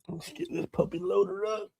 Let's get this puppy loaded up.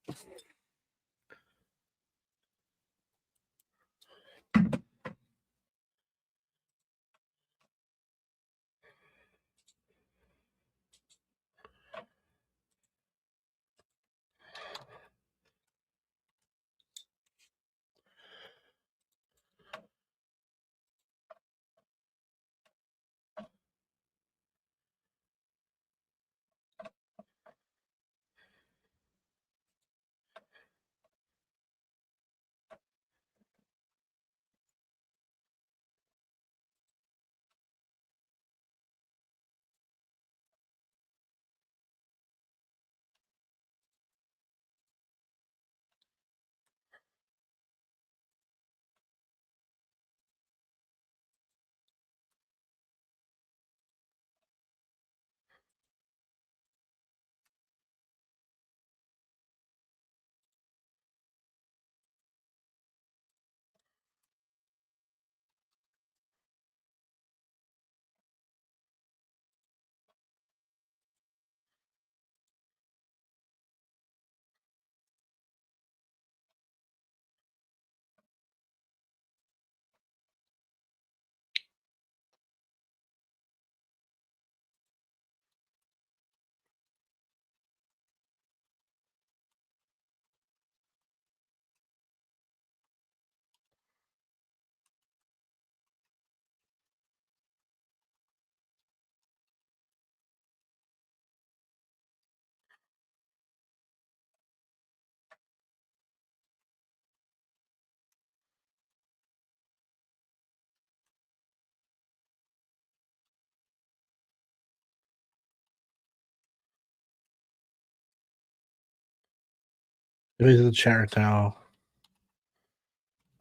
There's the chat now.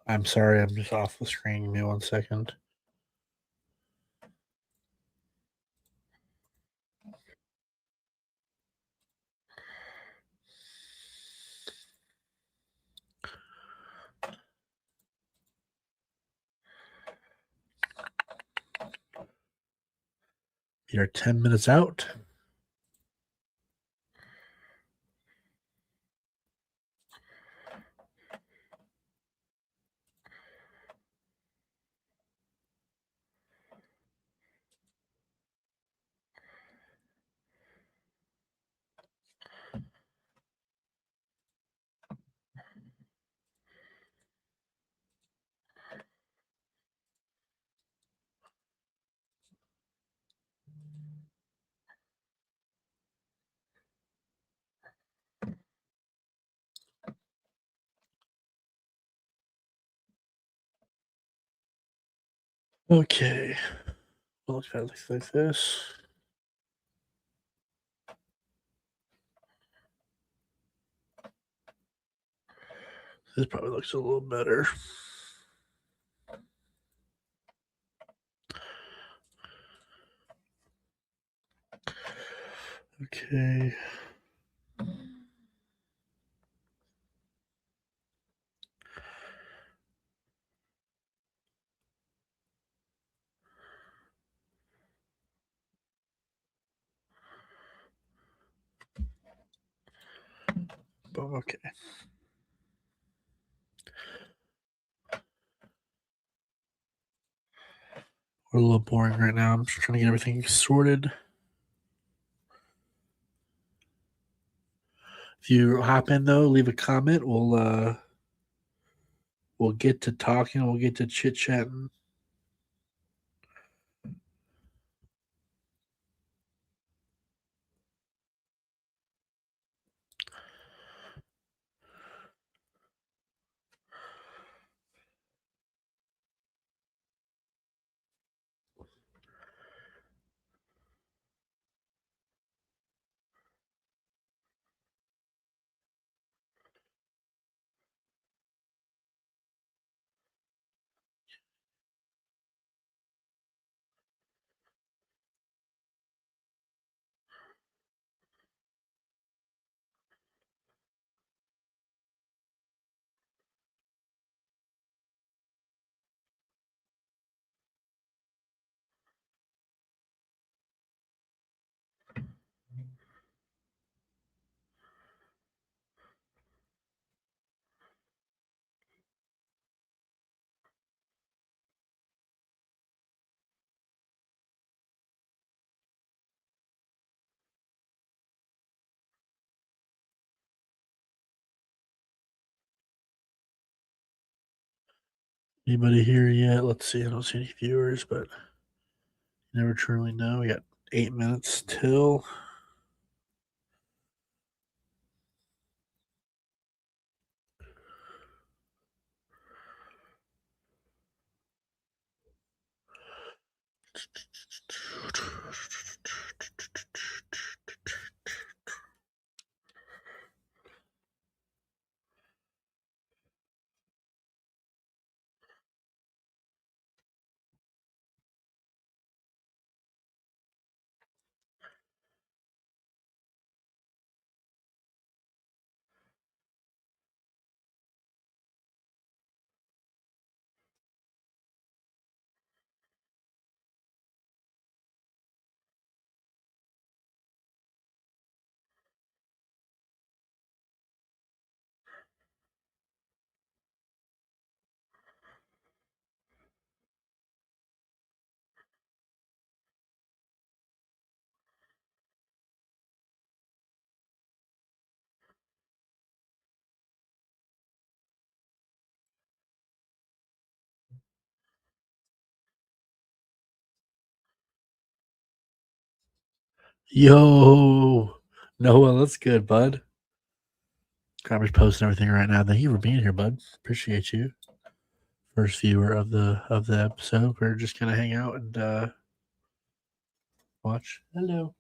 I'm sorry, I'm just off the screen. Give me 1 second. You're 10 minutes out. Okay. Well, it's got like this. This probably looks a little better. Okay. Okay. We're a little boring right now. I'm just trying to get everything sorted. If you hop in though, leave a comment. We'll get to talking. We'll get to chit chatting. Anybody here yet? Let's see. I don't see any viewers, but you never truly know. We got 8 minutes till. Yo, Noah, that's good, bud. Garbage posting everything right now. Thank you for being here, bud. Appreciate you. First viewer of the episode. We're just gonna hang out and watch. Hello.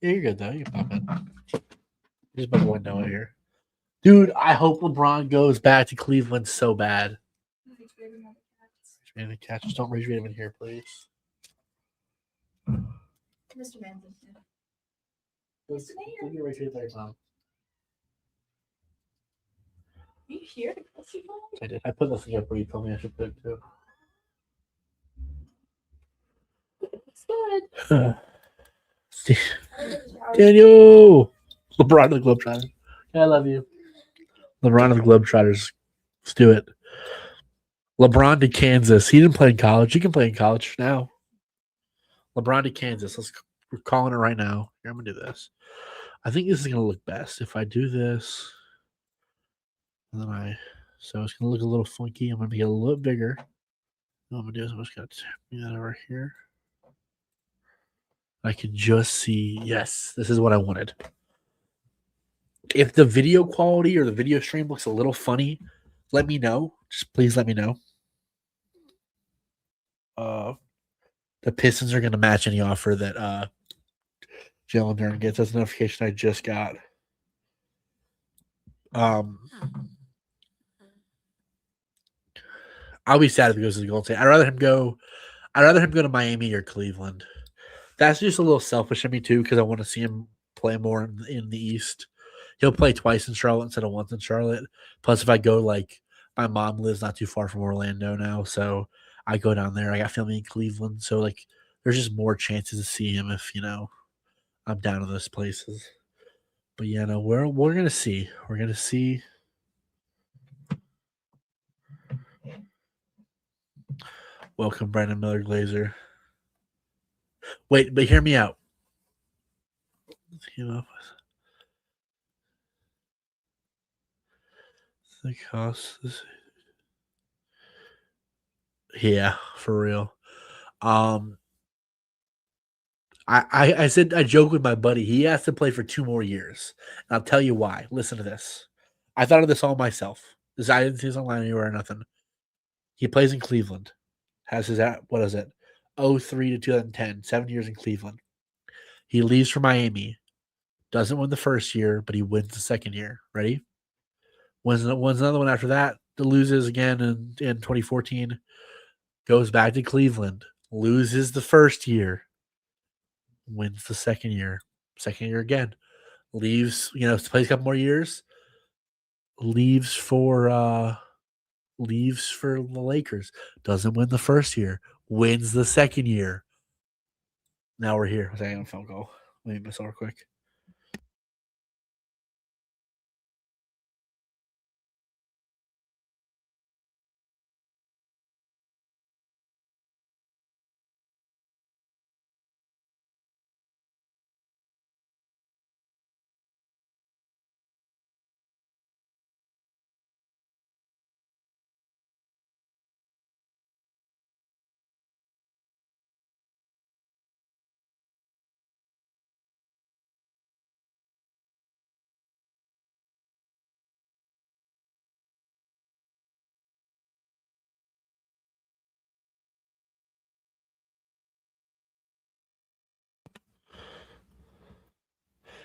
Yeah, you're good though. You can pop in. Just by the window here. Dude, I hope LeBron goes back to Cleveland so bad. And the catches don't raise him in here, please. Mr. Manson. Mr. Mayor. You hear the I did. I put this together for you. Told me I should put it too. It's good. Daniel! LeBron of the Globetrotters. Yeah, I love you. LeBron of the Globetrotters. Let's do it. LeBron to Kansas. He didn't play in college. He can play in college now. LeBron to Kansas. We're calling it right now. Here, I'm gonna do this. I think this is gonna look best if I do this. And then so it's gonna look a little funky. I'm gonna make it a little bigger. What I'm gonna do is I'm just gonna bring that over here. I can just see. Yes, this is what I wanted. If the video quality or the video stream looks a little funny, let me know. Just please let me know. The Pistons are going to match any offer that Jalen Duren gets. That's a notification I just got. I'll be sad if he goes to the Golden State. I'd rather him go to Miami or Cleveland. That's just a little selfish of me too, because I want to see him play more in the East. He'll play twice in Charlotte instead of once in Charlotte. Plus, if I go, like, my mom lives not too far from Orlando now, so I go down there. I got family in Cleveland, so like, there's just more chances to see him if I'm down in those places. But yeah, no, we're gonna see. We're gonna see. Welcome, Brandon Miller Glazer. Wait, but hear me out. The cost. Yeah, for real. I said I joke with my buddy. He has to play for 2 more years. And I'll tell you why. Listen to this. I thought of this all myself. This I didn't see this online anywhere or nothing. He plays in Cleveland. Has his what is it? 03 to 2010, 7 years in Cleveland. He leaves for Miami. Doesn't win the first year, but he wins the second year. Ready? Wins another one after that. Loses again in 2014. Goes back to Cleveland. Loses the first year. Wins the second year. Second year again. Leaves, plays a couple more years. Leaves for the Lakers. Doesn't win the first year. Wins the second year. Now we're here. I was on a phone call. Let me miss over quick.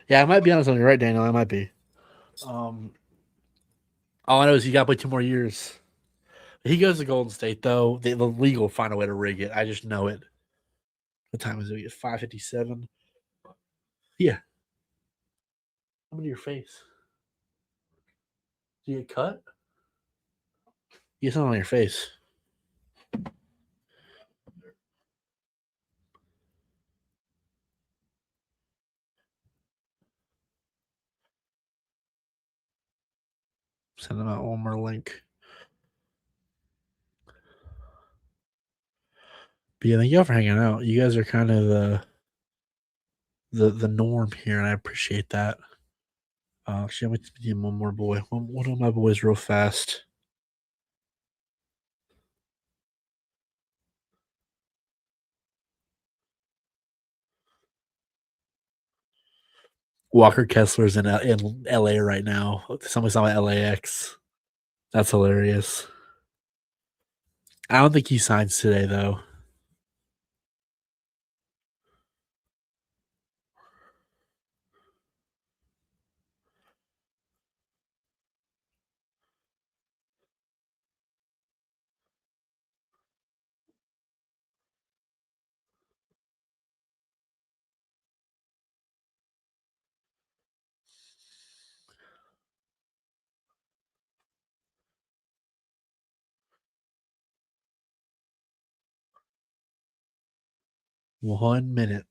Yeah, I might be honest on you, right, Daniel? I might be. Um, all I know is he got to play 2 more years. He goes to Golden State though. The league will find a way to rig it. I just know it. What time is it? It's 5:57. Yeah, I'm in your face. Do you get cut? You get something on your face. Send them out one more link. But yeah, thank y'all for hanging out. You guys are kind of the norm here, and I appreciate that. Actually, I'm gonna one more boy. One of my boys, real fast. Walker Kessler's in LA right now. Somebody's talking about LAX. That's hilarious. I don't think he signs today though. One minute.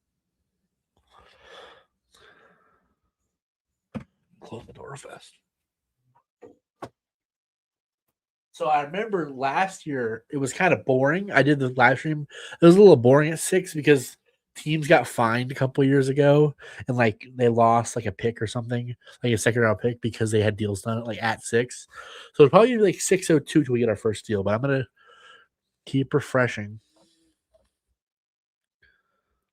Close the door fast. So I remember last year it was kind of boring. I did the live stream. It was a little boring at 6 because teams got fined a couple years ago and like they lost like a pick or something, like a second round pick because they had deals done like at 6. So it'll probably be like 6:02 till we get our first deal, but I'm gonna keep refreshing.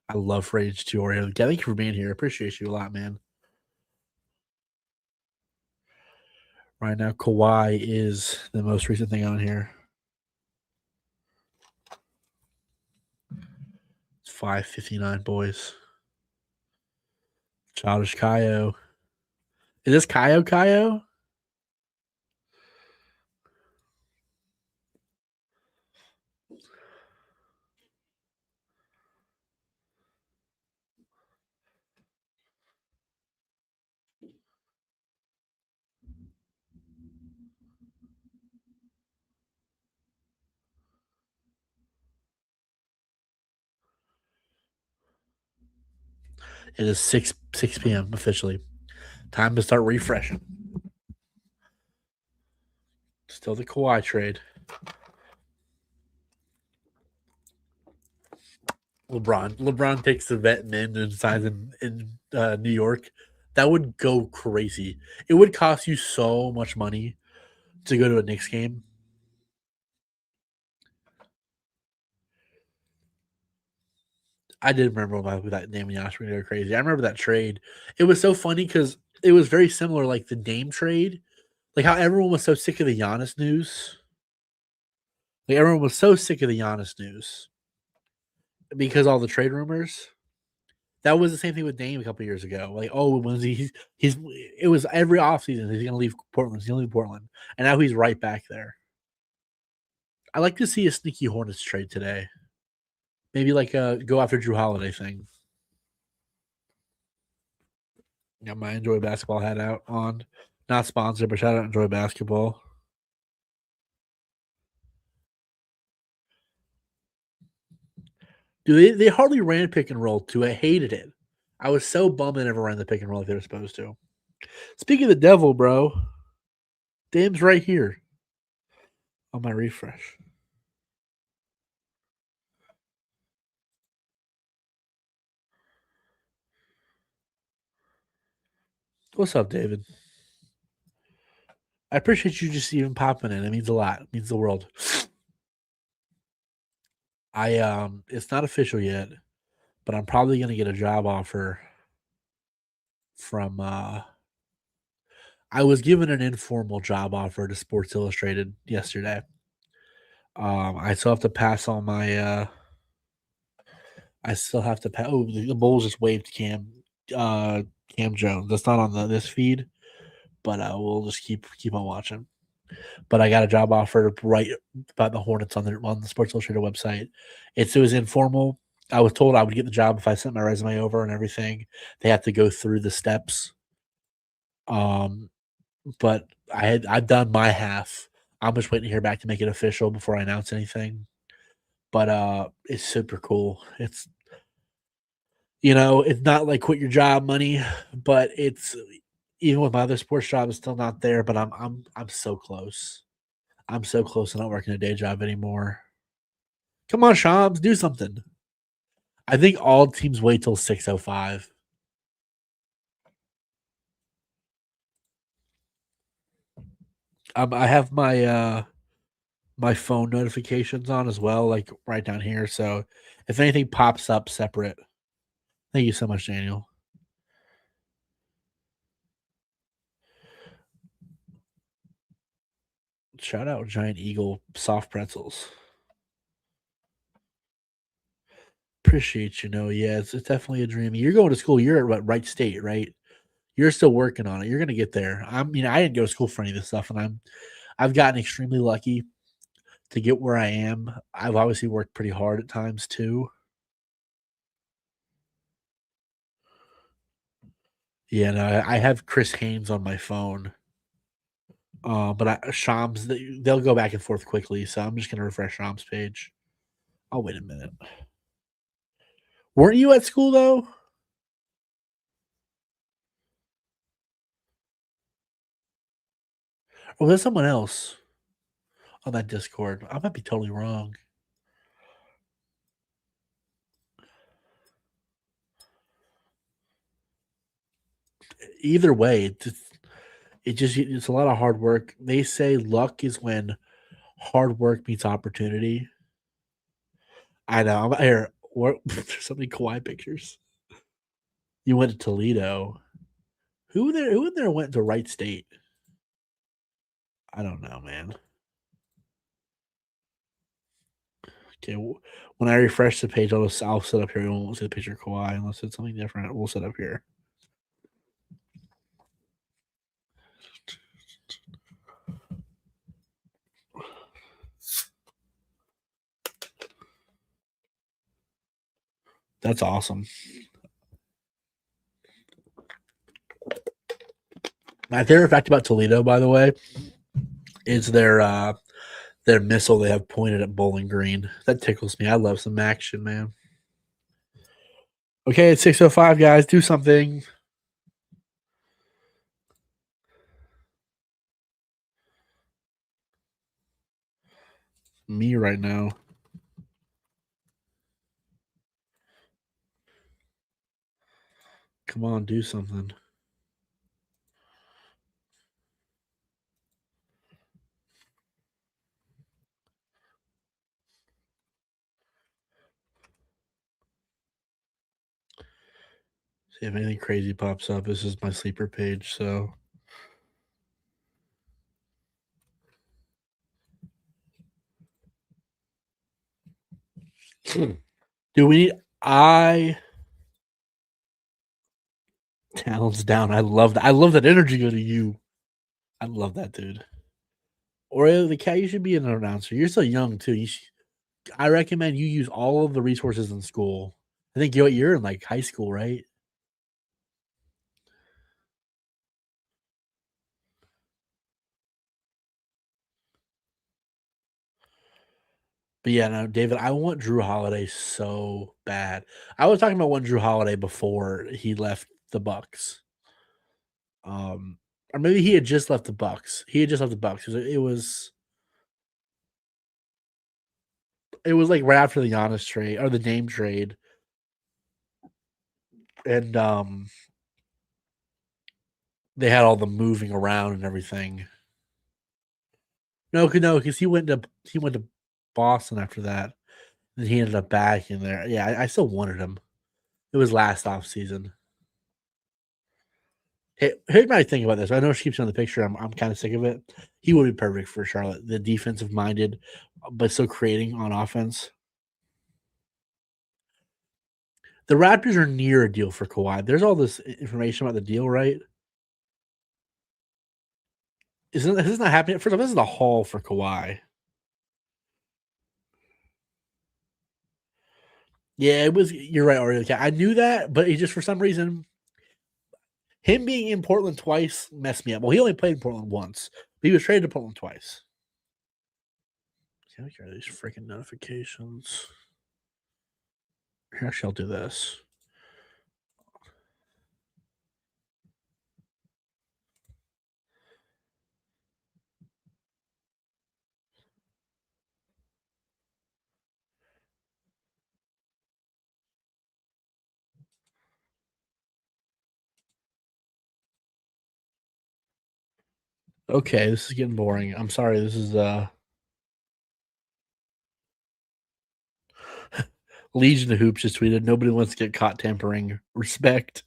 I love Rage 2 Oreo. Yeah, thank you for being here. Appreciate you a lot, man. Right now, Kawhi is the most recent thing on here. It's 5:59, boys. Childish Kaio. Is this Kaio Kaio? It is 6 p.m. officially. Time to start refreshing. Still the Kawhi trade. LeBron takes the vet men and signs in New York. That would go crazy. It would cost you so much money to go to a Knicks game. I did remember when that Dame and Yash were going to go crazy. I remember that trade. It was so funny because it was very similar, like the Dame trade, like how everyone was so sick of the Giannis news. Like everyone was so sick of the Giannis news because all the trade rumors. That was the same thing with Dame a couple years ago. Like, oh, when's he's it was every offseason he's gonna leave Portland, he's gonna leave Portland. And now he's right back there. I like to see a sneaky Hornets trade today. Maybe like a go after Drew Holiday thing. Got my Enjoy Basketball hat out on. Not sponsored, but shout out Enjoy Basketball. Dude, they hardly ran pick and roll too. I hated it. I was so bummed they never ran the pick and roll like they were supposed to. Speaking of the devil, bro, Dame's right here on my refresh. What's up, David? I appreciate you just even popping in. It means a lot. It means the world. It's not official yet, but I'm probably gonna get a job offer from I was given an informal job offer to Sports Illustrated yesterday. I still have to pass all my I still have to pass. Oh, the Bulls just waved Cam. uh, Cam Jones. That's not on this feed, but we'll just keep on watching. But I got a job offer to write about the Hornets on the Sports Illustrated website. It was informal. I was told I would get the job if I sent my resume over and everything. They have to go through the steps. Um, but I've done my half. I'm just waiting to hear back to make it official before I announce anything. But it's super cool. It's it's not like quit your job money, but it's even with my other sports job, it's still not there. But I'm so close. I'm so close to not working a day job anymore. Come on, Shams, do something. I think all teams wait till 6:05. I have my phone notifications on as well, like right down here. So if anything pops up separate, thank you so much, Daniel. Shout out Giant Eagle soft pretzels. Appreciate you. Know, yeah, it's definitely a dream. You're going to school. You're at what, Wright State, right? You're still working on it. You're gonna get there. I didn't go to school for any of this stuff, and I've gotten extremely lucky to get where I am. I've obviously worked pretty hard at times too. Yeah, no, I have Chris Haynes on my phone. But Shams, they'll go back and forth quickly, so I'm just gonna refresh Shams' page. Oh, wait a minute. Weren't you at school though? Or was there someone else on that Discord? I might be totally wrong. Either way, it's a lot of hard work. They say luck is when hard work meets opportunity. I know. I'm here. There's so many Kawhi pictures. You went to Toledo. Who in there went to Wright State? I don't know, man. Okay, when I refresh the page, I'll set up here. We won't see the picture of Kawhi unless it's something different. We'll set up here. That's awesome. My favorite fact about Toledo, by the way, is their missile they have pointed at Bowling Green. That tickles me. I love some action, man. Okay, it's 6:05, guys. Do something. Me right now. Come on, do something. See if anything crazy pops up. This is my sleeper page, so do we need Talons down. I love that. I love that energy go to you. I love that, dude. Or the cat, you should be an announcer. You're so young too. I recommend you use all of the resources in school. I think you're in like high school, right? But yeah, no, David, I want Drew Holiday so bad. I was talking about one Drew Holiday before he left the Bucks. Or maybe he had just left the Bucks. He had just left the Bucks. It was like right after the Giannis trade or the name trade, and they had all the moving around and everything. No, because he went to Boston after that, and he ended up back in there. Yeah, I still wanted him. It was last off season. Hey, here's my thing about this. I know she keeps on the picture. I'm kind of sick of it. He would be perfect for Charlotte. The defensive minded, but still creating on offense. The Raptors are near a deal for Kawhi. There's all this information about the deal, right? Isn't this not happening? First off, this is the haul for Kawhi. Yeah, it was. You're right, Oreo. I knew that, but it just for some reason, him being in Portland twice messed me up. Well, he only played in Portland once, but he was traded to Portland twice. Can't care these freaking notifications. Actually, I'll do this. Okay, this is getting boring. I'm sorry. This is Legion of Hoops just tweeted. Nobody wants to get caught tampering. Respect.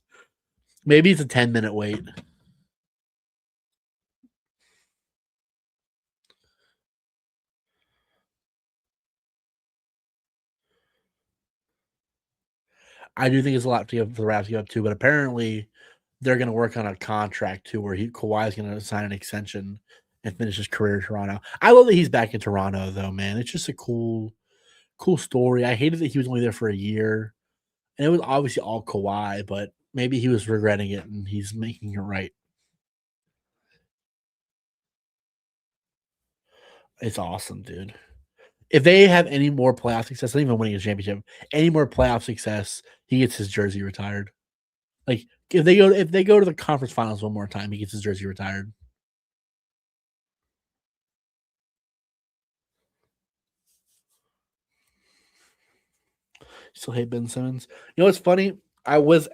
Maybe it's a 10-minute wait. I do think it's a lot to give for the Raps to give up too, but apparently they're going to work on a contract too, where Kawhi is going to sign an extension and finish his career in Toronto. I love that he's back in Toronto, though, man. It's just a cool story. I hated that he was only there for a year, and it was obviously all Kawhi, but maybe he was regretting it and he's making it right. It's awesome, dude. If they have any more playoff success, not even winning a championship, any more playoff success, he gets his jersey retired. Like if they go to the conference finals one more time, he gets his jersey retired. Still hate Ben Simmons. You know what's funny? I was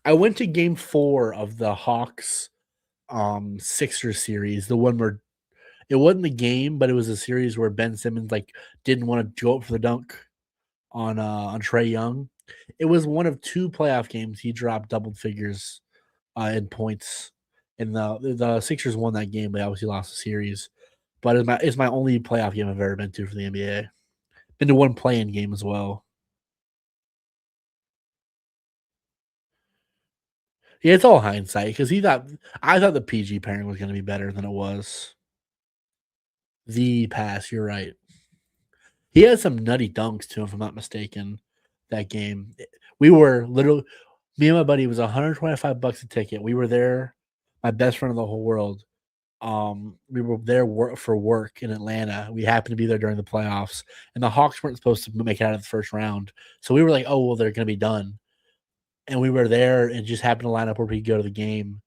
I went to game 4 of the Hawks Sixers series, the one where it wasn't the game, but it was a series where Ben Simmons like didn't want to go up for the dunk on Trey Young. It was one of 2 playoff games he dropped double figures in points. And the Sixers won that game. They obviously lost the series, but it's my only playoff game I've ever been to for the NBA. Been to one play-in game as well. Yeah, it's all hindsight because I thought the PG pairing was going to be better than it was. The pass, you're right. He had some nutty dunks too, if I'm not mistaken. That game, we were literally me and my buddy, it was $125 a ticket. We were there. My best friend in the whole world. We were there for work in Atlanta. We happened to be there during the playoffs, and the Hawks weren't supposed to make it out of the first round. So we were like, "Oh well, they're going to be done." And we were there and just happened to line up where we could go to the game.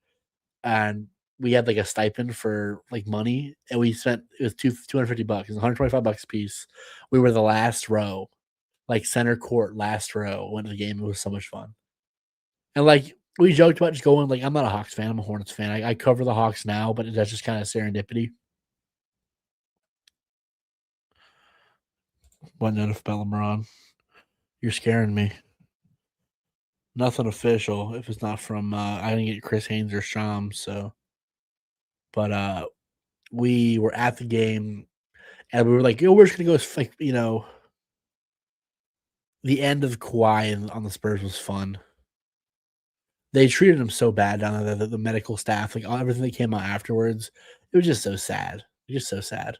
And we had like a stipend for like money, and we spent it was $250, it was $125 a piece. We were the last row, like center court, last row. Went to the game. It was so much fun. And like we joked about just going. Like I'm not a Hawks fan. I'm a Hornets fan. I cover the Hawks now, but that's just kind of serendipity. What notif about LeBron? You're scaring me. Nothing official if it's not from I didn't get Chris Haynes or Shams, so but we were at the game and we were like, yo, we're just gonna go like, the end of Kawhi and on the Spurs was fun. They treated him so bad down there, the medical staff, like everything that came out afterwards. It was just so sad. Just so sad.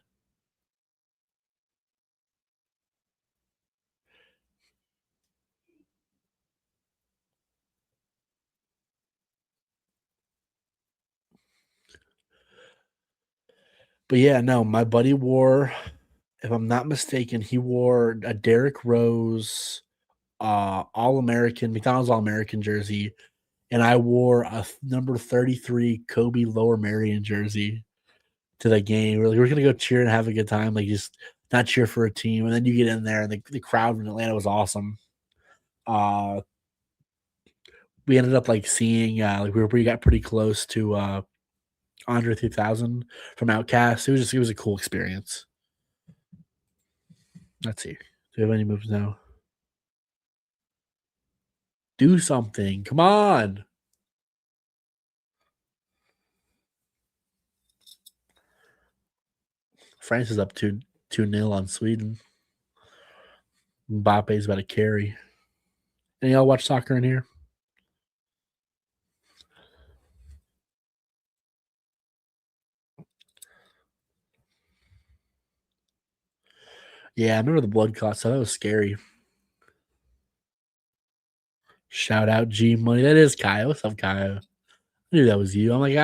But yeah, no, my buddy wore, if I'm not mistaken, he wore a Derrick Rose All American, McDonald's All American jersey, and I wore a number 33 Kobe Lower Marion jersey to the game. We're like, we're gonna go cheer and have a good time, like just not cheer for a team. And then you get in there, and the crowd in Atlanta was awesome. Uh, we ended up like seeing like we got pretty close to Andre 3000 from Outcast. It was a cool experience. Let's see. Do we have any moves now? Do something. Come on. France is up 2-0 on Sweden. Mbappe's about to carry. Any y'all watch soccer in here? Yeah, I remember the blood clots. So that was scary. Shout out G Money. That is Kyle. What's up, Kyle? I knew that was you. I'm like,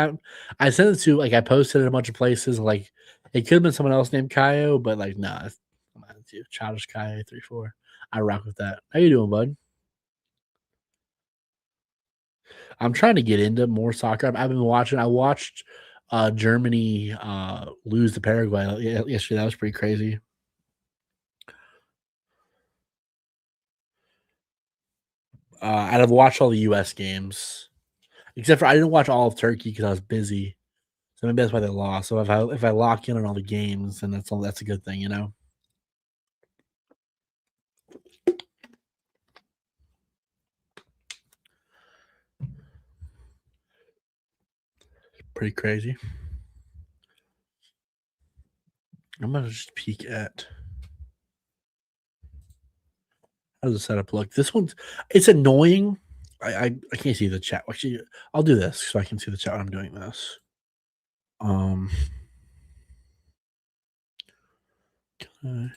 I sent it to like I posted it in a bunch of places. Like it could have been someone else named Kyle, but like nah, it's you. Childish Kyle 34. I rock with that. How you doing, bud? I'm trying to get into more soccer. I've been watching. I watched Germany lose to Paraguay yesterday. That was pretty crazy. I've watched all the U.S. games, except for I didn't watch all of Turkey because I was busy. So maybe that's why they lost. So if I lock in on all the games, then that's a good thing, you know. Pretty crazy. I'm gonna just peek at how does the setup look. This one's it's annoying. I can't see the chat. Actually, I'll do this so I can see the chat when I'm doing this. Um, okay.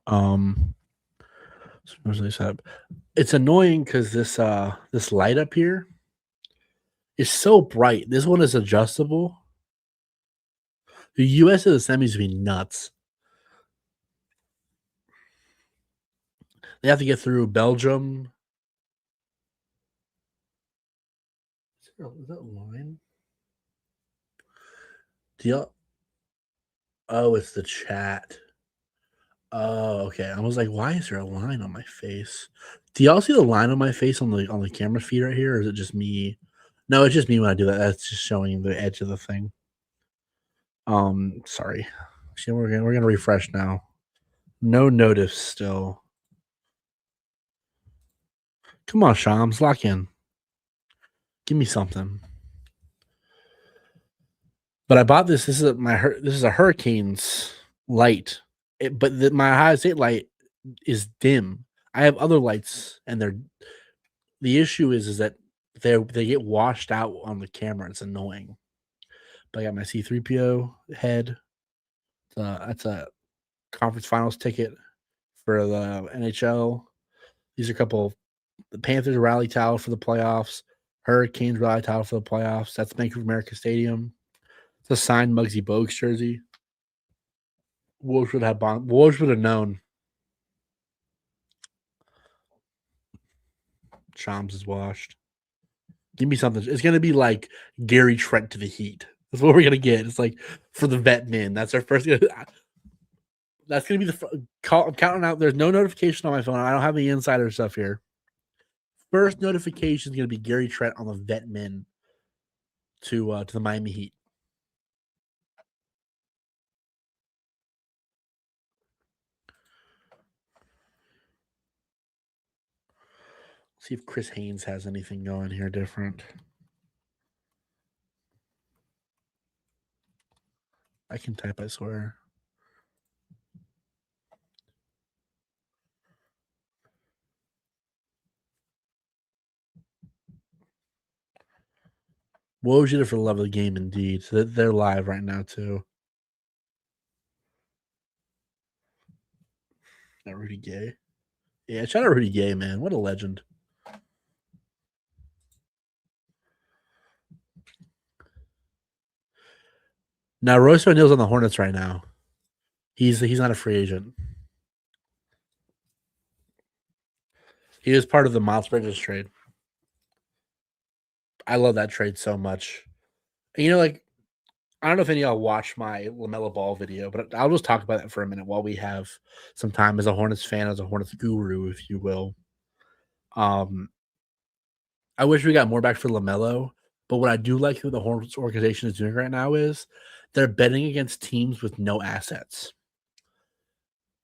Um, so where's the setup? It's annoying because this light up here is so bright. This one is adjustable. The US of the semis would be nuts. They have to get through Belgium. Is that line? Do y'all? Oh, it's the chat. Oh, okay. I was like, why is there a line on my face? Do y'all see the line on my face on the camera feed right here, or is it just me? No, it's just me when I do that. That's just showing the edge of the thing. Sorry. See, we're gonna refresh now. No notice still. Come on, Shams, lock in. Give me something. But I bought this. This is a Hurricanes light. My highest eight light is dim. I have other lights, and the issue is that they get washed out on the camera. It's annoying. But I got my C3PO head. That's a conference finals ticket for the NHL. These are a couple. The Panthers rally towel for the playoffs. Hurricanes rally towel for the playoffs. That's Bank of America Stadium. It's a signed Muggsy Bogues jersey. Wolves would have known. Shams is washed. Give me something. It's gonna be like Gary Trent to the Heat. That's what we're gonna get. It's like for the vet men. That's our first. That's gonna be the call. I'm counting out. There's no notification on my phone. I don't have the insider stuff here. First notification is gonna be Gary Trent on the vet men to the Miami Heat. See if Chris Haynes has anything going here different. I can type, I swear. Woj for the love of the game, indeed. So they're live right now too. Not Rudy Gay. Yeah, shout out Rudy Gay, man. What a legend. Now Royce O'Neal's on the Hornets right now. He's not a free agent. He was part of the Miles Bridges trade. I love that trade so much. And, like I don't know if any of y'all watched my LaMelo Ball video, but I'll just talk about that for a minute while we have some time as a Hornets fan, as a Hornets guru, if you will. I wish we got more back for LaMelo, but what I do like what the Hornets organization is doing right now is they're betting against teams with no assets.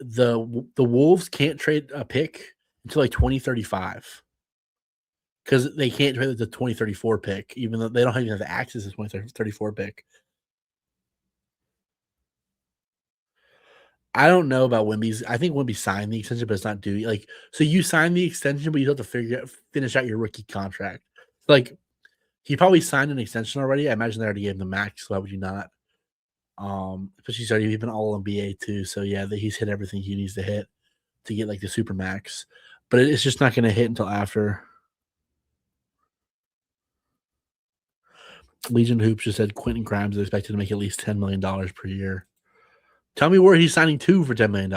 the Wolves can't trade a pick until like 2035 because they can't trade the 2034 pick, even though they don't even have access to the 2034 pick. I don't know about Wemby's. I think Wemby signed the extension, but it's not due. Like, so you sign the extension, but you have to finish out your rookie contract. Like, he probably signed an extension already. I imagine they already gave him the max. So why would you not? Especially he's already been all NBA too. So yeah, he's hit everything he needs to hit to get like the super max. But it's just not going to hit until after. Legion Hoops just said Quentin Grimes is expected to make at least $10 million per year. Tell me where he's signing to for $10 million.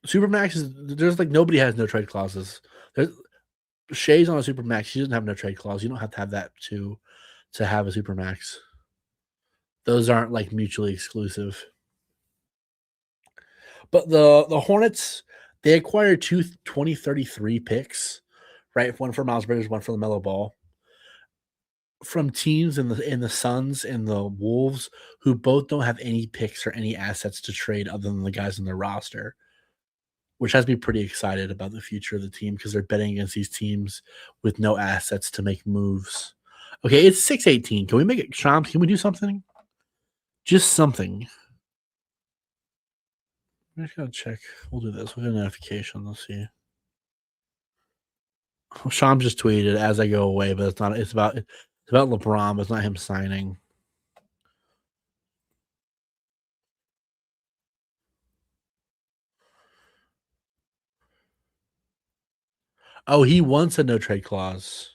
Supermax is there's like nobody has no trade clauses. There's Shea's on a supermax. She doesn't have no trade clause. You don't have to have that to have a supermax. Those aren't like mutually exclusive. But the Hornets, they acquired two 2033 picks, right? One for Miles Bridges, one for LaMelo Ball, from teams in the Suns and the Wolves who both don't have any picks or any assets to trade other than the guys on their roster, which has me pretty excited about the future of the team because they're betting against these teams with no assets to make moves. Okay, it's 6:18. Can we make it, Shams? Can we do something? Just something. I'm just gonna check. We'll do this. We'll get a notification. Let's see. Shams just tweeted as I go away, but it's not. It's about LeBron, but it's not him signing. Oh, he wants a no trade clause.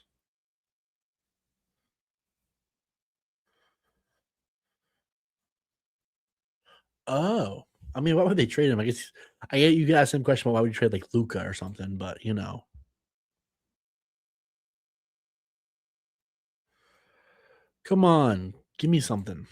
Oh, I mean, why would they trade him? I guess I get you could ask him question about why would you trade like Luca or something, but you know. Come on, give me something.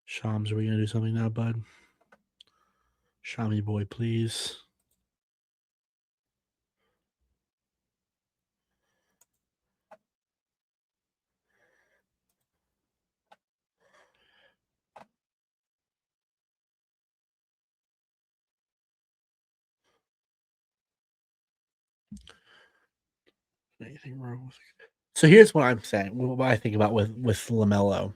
Shams, are we gonna do something now, bud? Shami boy, please. Anything wrong with it? So here's what I'm saying. What I think about with Lamelo.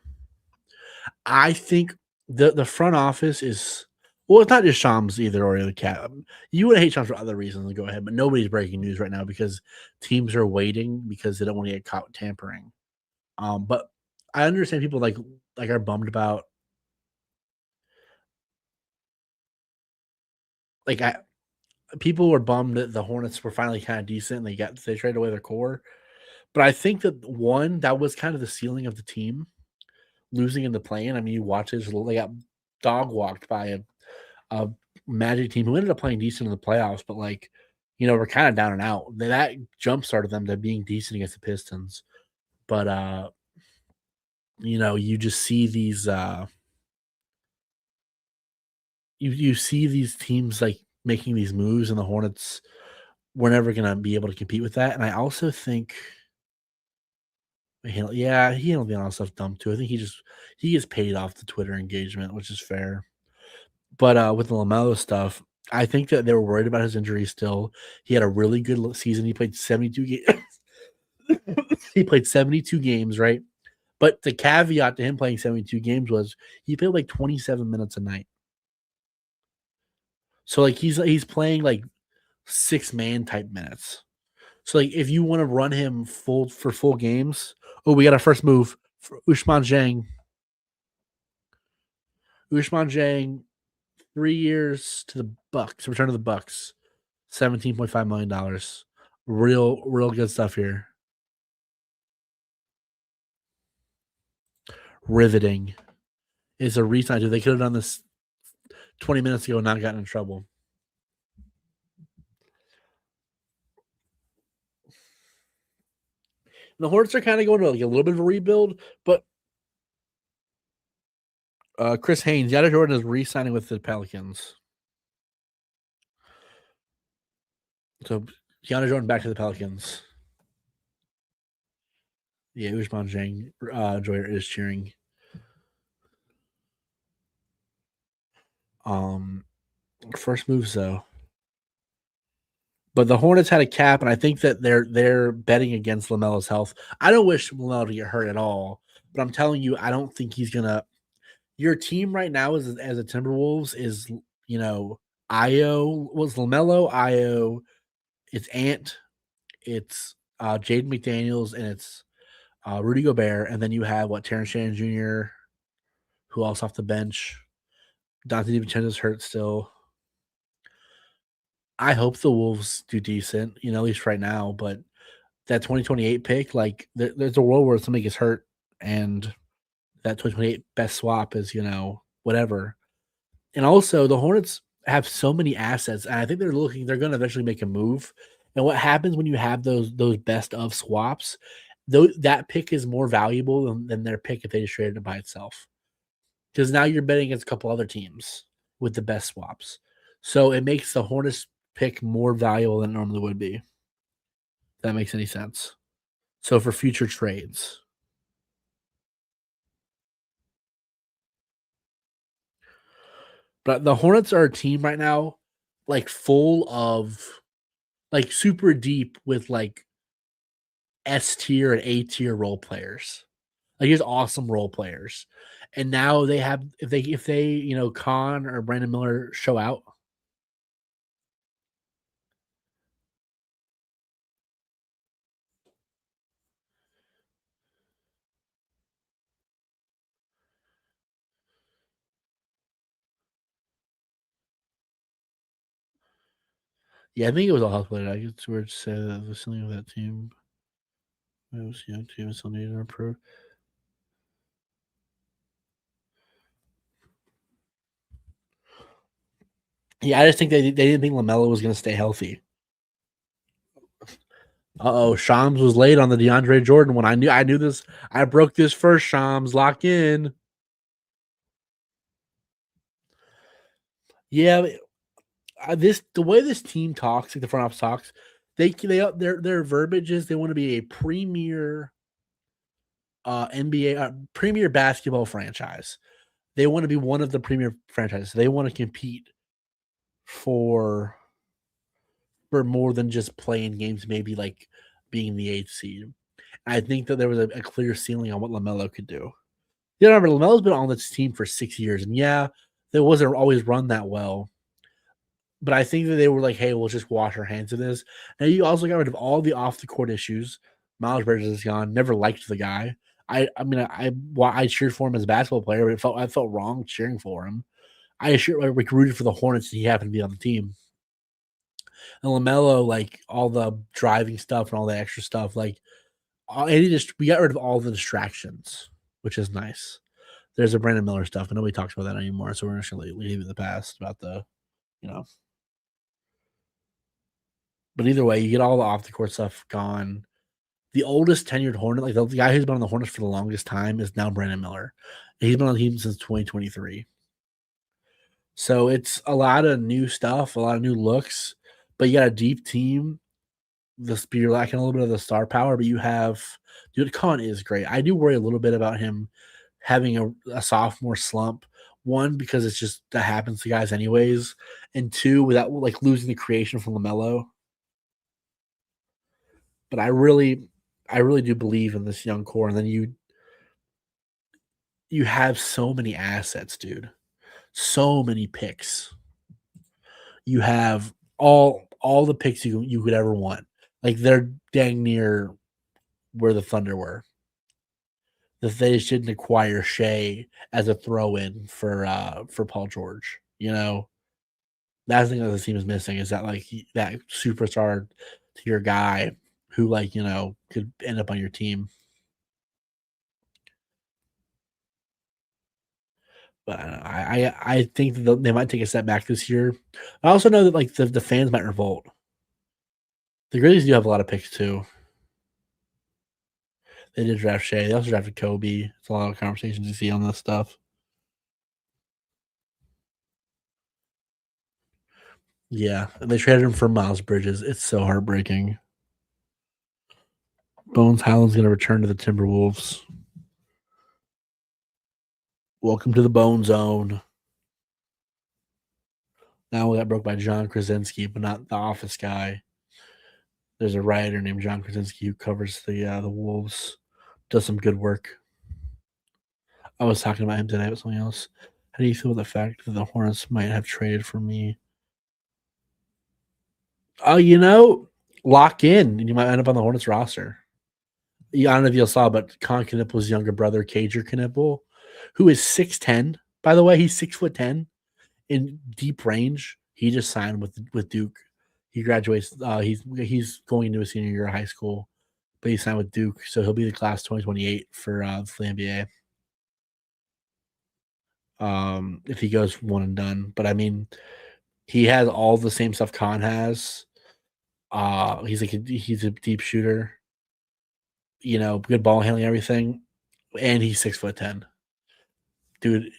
I think the front office is well, it's not just Shams either or the cat. You would hate Shams for other reasons. Go ahead, but nobody's breaking news right now because teams are waiting because they don't want to get caught tampering. But I understand people like are bummed about like I people were bummed that the Hornets were finally kind of decent. And they traded away their core, but I think that one that was kind of the ceiling of the team losing in the play-in. I mean, you watch it; they got dog walked by a Magic team who ended up playing decent in the playoffs, but we're kind of down and out. That jump started them to being decent against the Pistons, but you just see these you see these teams like making these moves, and the Hornets were never going to be able to compete with that. And I also think, he handled the other stuff dumb too. I think he gets paid off the Twitter engagement, which is fair. But with the LaMelo stuff, I think that they were worried about his injury still. He had a really good season. He played 72 games. He played 72 games, right? But the caveat to him playing 72 games was he played like 27 minutes a night. So like he's playing like 6-man type minutes. So, like, if you wanna run him full games. Oh, we got our first move for Ousmane Dieng. Ousmane Dieng, 3 years to the Bucks, return to the Bucks, $17.5 million. Real good stuff here. Riveting. It's a resign, dude. They could have done this 20 minutes ago and not gotten in trouble. The Hornets are kinda going to, like, a little bit of a rebuild, but Chris Haynes, Yada Jordan is re-signing with the Pelicans. So, Keanu Jordan back to the Pelicans. Yeah, Ousmane Dieng, Joyer is cheering. Um, First moves though. But the Hornets had a cap, and I think that they're betting against LaMelo's health. I don't wish LaMelo to get hurt at all, but I'm telling you, I don't think he's gonna. Your team right now is as the Timberwolves is, you know, Io was LaMelo, Io, it's Ant, it's Jaden McDaniels, and it's Rudy Gobert, and then you have what Terrence Shannon Jr., who else off the bench. Dante DiVincenzo's hurt still. I hope the Wolves do decent, at least right now. But that 2028 pick, like there's a world where somebody gets hurt, and that 2028 best swap is whatever. And also the Hornets have so many assets, and I think they're going to eventually make a move. And what happens when you have those best of swaps? Though that pick is more valuable than their pick if they just traded it by itself. Because now you're betting against a couple other teams with the best swaps. So it makes the Hornets pick more valuable than it normally would be. If that makes any sense. So for future trades. But the Hornets are a team right now, like full of like super deep with like S tier and A tier role players. Like he's awesome role players. And now they have if they Khan or Brandon Miller show out. Yeah, I think it was all health related. I guess it's weird to say that the ceiling of that team was young team still needed to improve. Yeah, I just think they didn't think LaMelo was going to stay healthy. Shams was late on the DeAndre Jordan one. I knew this. I broke this first. Shams, lock in. Yeah, the way this team talks, like the front office talks, their verbiage is they want to be a premier NBA premier basketball franchise. They want to be one of the premier franchises. They want to compete for more than just playing games, maybe like being the eighth seed. I think that there was a clear ceiling on what LaMelo could do. Remember, LaMelo's been on this team for 6 years, and yeah, they wasn't always run that well. But I think that they were like, "Hey, we'll just wash our hands of this." Now you also got rid of all the off the court issues. Miles Bridges is gone. Never liked the guy. I cheered for him as a basketball player, but I felt wrong cheering for him. I rooted for the Hornets, and he happened to be on the team. And LaMelo, like all the driving stuff and all the extra stuff, like we got rid of all the distractions, which is nice. There's a Brandon Miller stuff, but nobody talks about that anymore. So we're just gonna leave it in the past about you know. But either way, you get all the off the court stuff gone. The oldest tenured Hornet, like the guy who's been on the Hornets for the longest time, is now Brandon Miller. He's been on the team since 2023. So it's a lot of new stuff, a lot of new looks, but you got a deep team. You're lacking a little bit of the star power, but you have dude. Khan is great. I do worry a little bit about him having a sophomore slump. One, because it's just that happens to guys anyways, and two, without like losing the creation from LaMelo. But I really do believe in this young core, and then you have so many assets, dude. So many picks. You have all the picks you could ever want. Like they're dang near where the Thunder were. That they just didn't acquire Shea as a throw-in for Paul George. You know, that's the thing that the team is missing is that like that superstar to your guy who like could end up on your team. But I think that they might take a step back this year. I also know that like the fans might revolt. The Grizzlies do have a lot of picks too. They did draft Shea. They also drafted Kobe. It's a lot of conversations you see on this stuff. Yeah, and they traded him for Miles Bridges. It's so heartbreaking. Bones Highland's going to return to the Timberwolves. Welcome to the Bone Zone. Now we got broke by John Krasinski, but not the Office guy. There's a writer named John Krasinski who covers the Wolves. Does some good work. I was talking about him today with something else. How do you feel about the fact that the Hornets might have traded for me? Oh, lock in, and you might end up on the Hornets roster. I don't know if you saw, but Con Knippel's younger brother, Cager Knippel, who is 6'10", by the way, he's 6'10" in deep range. He just signed with Duke. He graduates. He's going into his senior year of high school, but he signed with Duke, so he'll be the class 2028 for the NBA. If he goes one and done, but I mean, he has all the same stuff Con has. He's a deep shooter. Good ball handling, everything, and he's 6'10". Dude,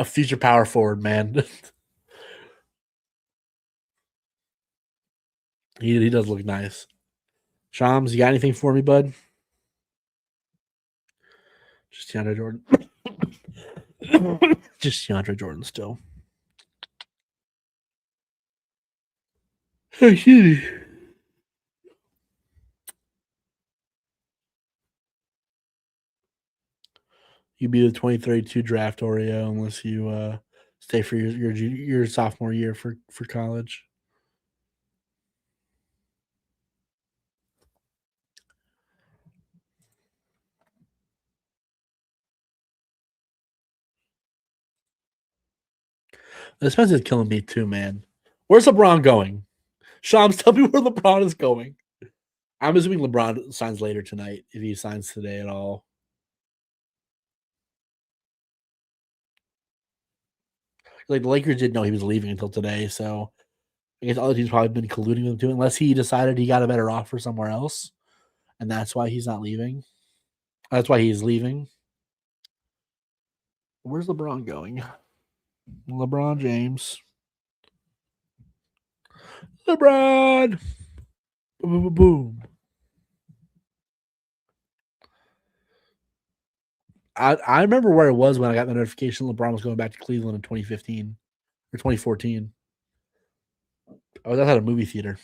future power forward, man. He does look nice. Shams, you got anything for me, bud? Just DeAndre Jordan. Just DeAndre Jordan still. Excuse me. You'd be the 2032 draft Oreo unless you stay for your sophomore year for college. The suspense is killing me too, man. Where's LeBron going? Shams, tell me where LeBron is going. I'm assuming LeBron signs later tonight if he signs today at all. Like the Lakers didn't know he was leaving until today, so I guess other teams probably been colluding with him too, unless he decided he got a better offer somewhere else, and that's why he's not leaving. That's why he's leaving. Where's LeBron going? LeBron James. LeBron. Boom, boom, boom. I remember where it was when I got the notification LeBron was going back to Cleveland in 2015 or 2014. I was outside a movie theater.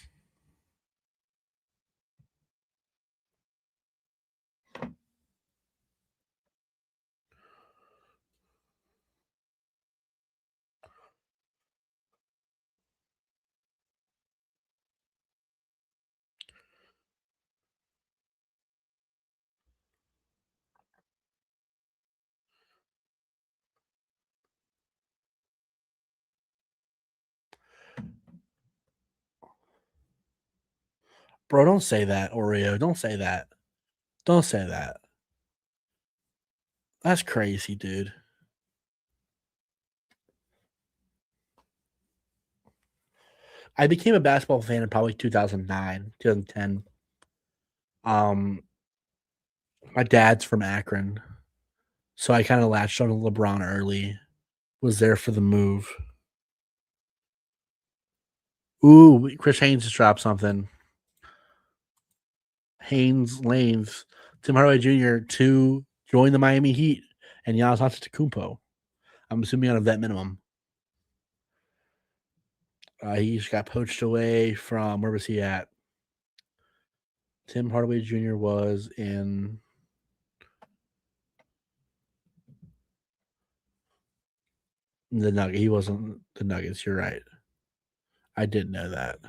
Bro, don't say that, Oreo. Don't say that. Don't say that. That's crazy, dude. I became a basketball fan in probably 2009, 2010. Um, my dad's from Akron, so I kind of latched on to LeBron early. Was there for the move. Ooh, Chris Haynes just dropped something. Haynes Lanes, Tim Hardaway Jr. to join the Miami Heat and Giannis Antetokounmpo. I'm assuming on a vet minimum. He just got poached away from where was he at? Tim Hardaway Jr. was in the Nuggets. He wasn't the Nuggets. You're right. I didn't know that.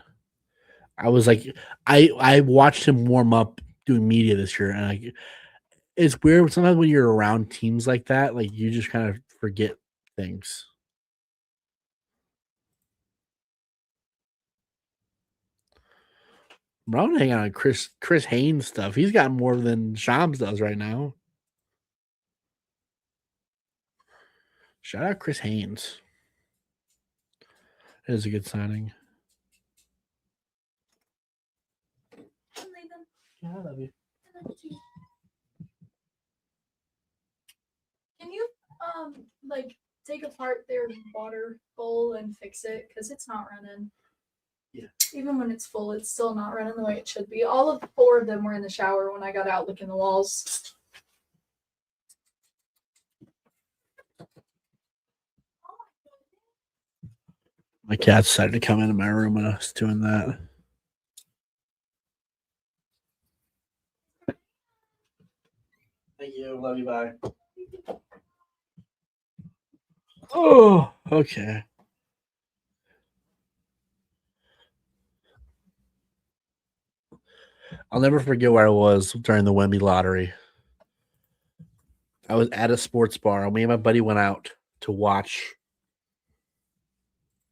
I was like, I watched him warm up doing media this year, and it's weird sometimes when you're around teams like that, like you just kind of forget things. Bro, I'm hanging on Chris Haynes stuff. He's got more than Shams does right now. Shout out Chris Haynes. It is a good signing. Yeah, I love you. Can you like take apart their water bowl and fix it? Because it's not running. Yeah. Even when it's full, it's still not running the way it should be. All of 4 of them were in the shower when I got out licking the walls. My cat decided to come into my room when I was doing that. Thank you. Love you. Bye. Oh, okay. I'll never forget where I was during the Wemby lottery. I was at a sports bar. Me and my buddy to watch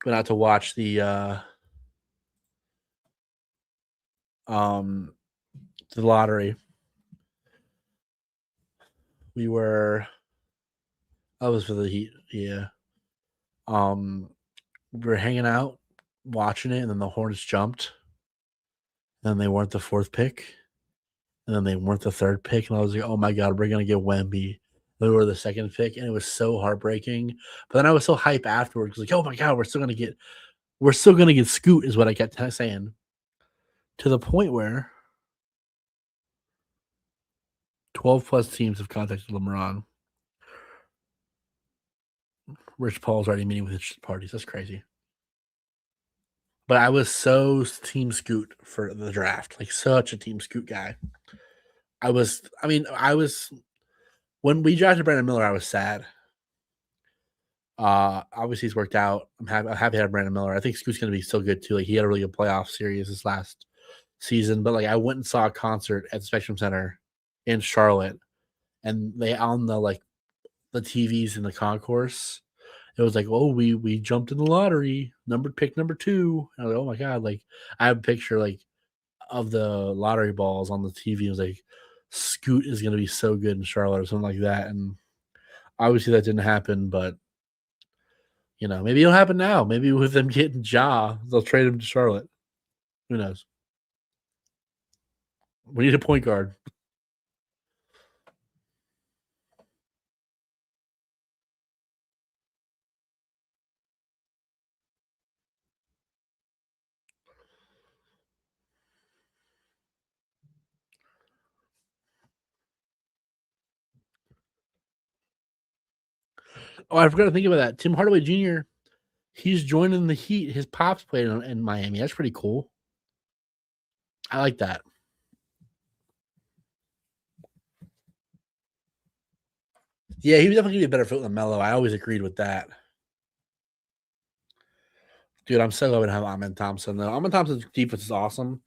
went out to watch um the lottery. We were I was for the Heat, yeah. We were hanging out, watching it, and then the Hornets jumped. And they weren't the 4th pick, and then they weren't the 3rd pick, and I was like, "Oh my god, we're gonna get Wemby." They were the 2nd pick, and it was so heartbreaking. But then I was so hype afterwards, like, "Oh my god, we're still gonna get Scoot," is what I kept saying. To the point where 12 plus teams have contacted LeBron. Rich Paul's already meeting with his parties. That's crazy. But I was so team Scoot for the draft, like such a team Scoot guy. I was when we drafted Brandon Miller, I was sad. Obviously he's worked out. I'm happy to have Brandon Miller. I think Scoot's gonna be so good too. Like he had a really good playoff series this last season. But like I went and saw a concert at the Spectrum Center in Charlotte, and they on the TVs in the concourse. It was like, oh, we jumped in the lottery, pick number 2. And I was like, oh my god, like I have a picture like of the lottery balls on the TV. It was like Scoot is gonna be so good in Charlotte or something like that. And obviously that didn't happen, but maybe it'll happen now. Maybe with them getting Ja, they'll trade him to Charlotte. Who knows? We need a point guard. Oh, I forgot to think about that. Tim Hardaway Jr. He's joining the Heat. His pops played in Miami. That's pretty cool. I like that. Yeah, he was definitely gonna be a better fit than Melo. I always agreed with that. Dude, I'm so glad to have Amen Thompson though. Amen Thompson's defense is awesome,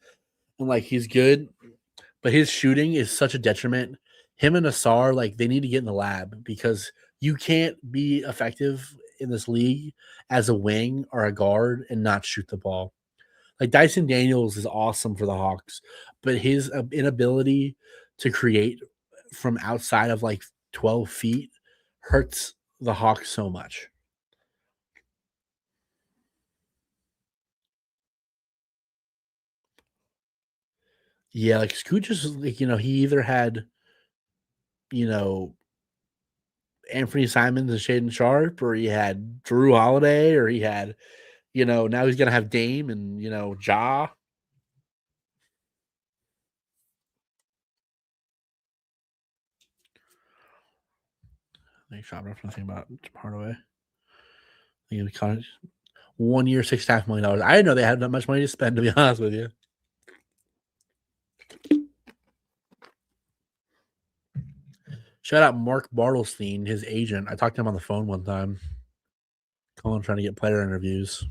and like he's good, but his shooting is such a detriment. Him and Asar, like they need to get in the lab because you can't be effective in this league as a wing or a guard and not shoot the ball. Like Dyson Daniels is awesome for the Hawks, but his inability to create from outside of like 12 feet hurts the Hawks so much. Yeah, like Scoot just like he either had you know Anthony Simons and Shaden Sharp, or he had Drew Holiday, or he had now he's gonna have Dame and Ja. I think shop nothing about Hardaway. I think it was 1 year, $6.5 million. I didn't know they had that much money to spend. To be honest with you. Shout out Mark Bartlestein, his agent. I talked to him on the phone one time. Calling trying to get player interviews.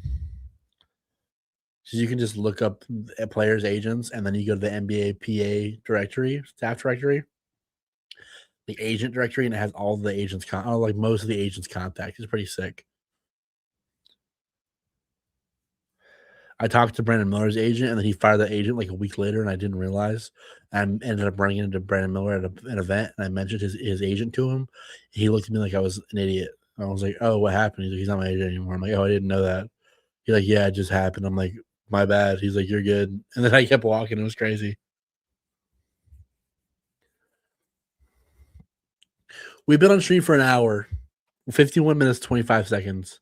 So you can just look up players' agents, and then you go to the NBA PA directory, staff directory, the agent directory, and it has all the agents, like most of the agents' contacts. It's pretty sick. I talked to Brandon Miller's agent, and then he fired that agent like a week later, and I didn't realize. I ended up running into Brandon Miller at an event, and I mentioned his agent to him. He looked at me like I was an idiot. I was like, "Oh, what happened?" He's like, "He's not my agent anymore." I'm like, "Oh, I didn't know that." He's like, "Yeah, it just happened." I'm like, "My bad." He's like, "You're good." And then I kept walking. It was crazy. We've been on stream for an hour, 51 minutes, 25 seconds.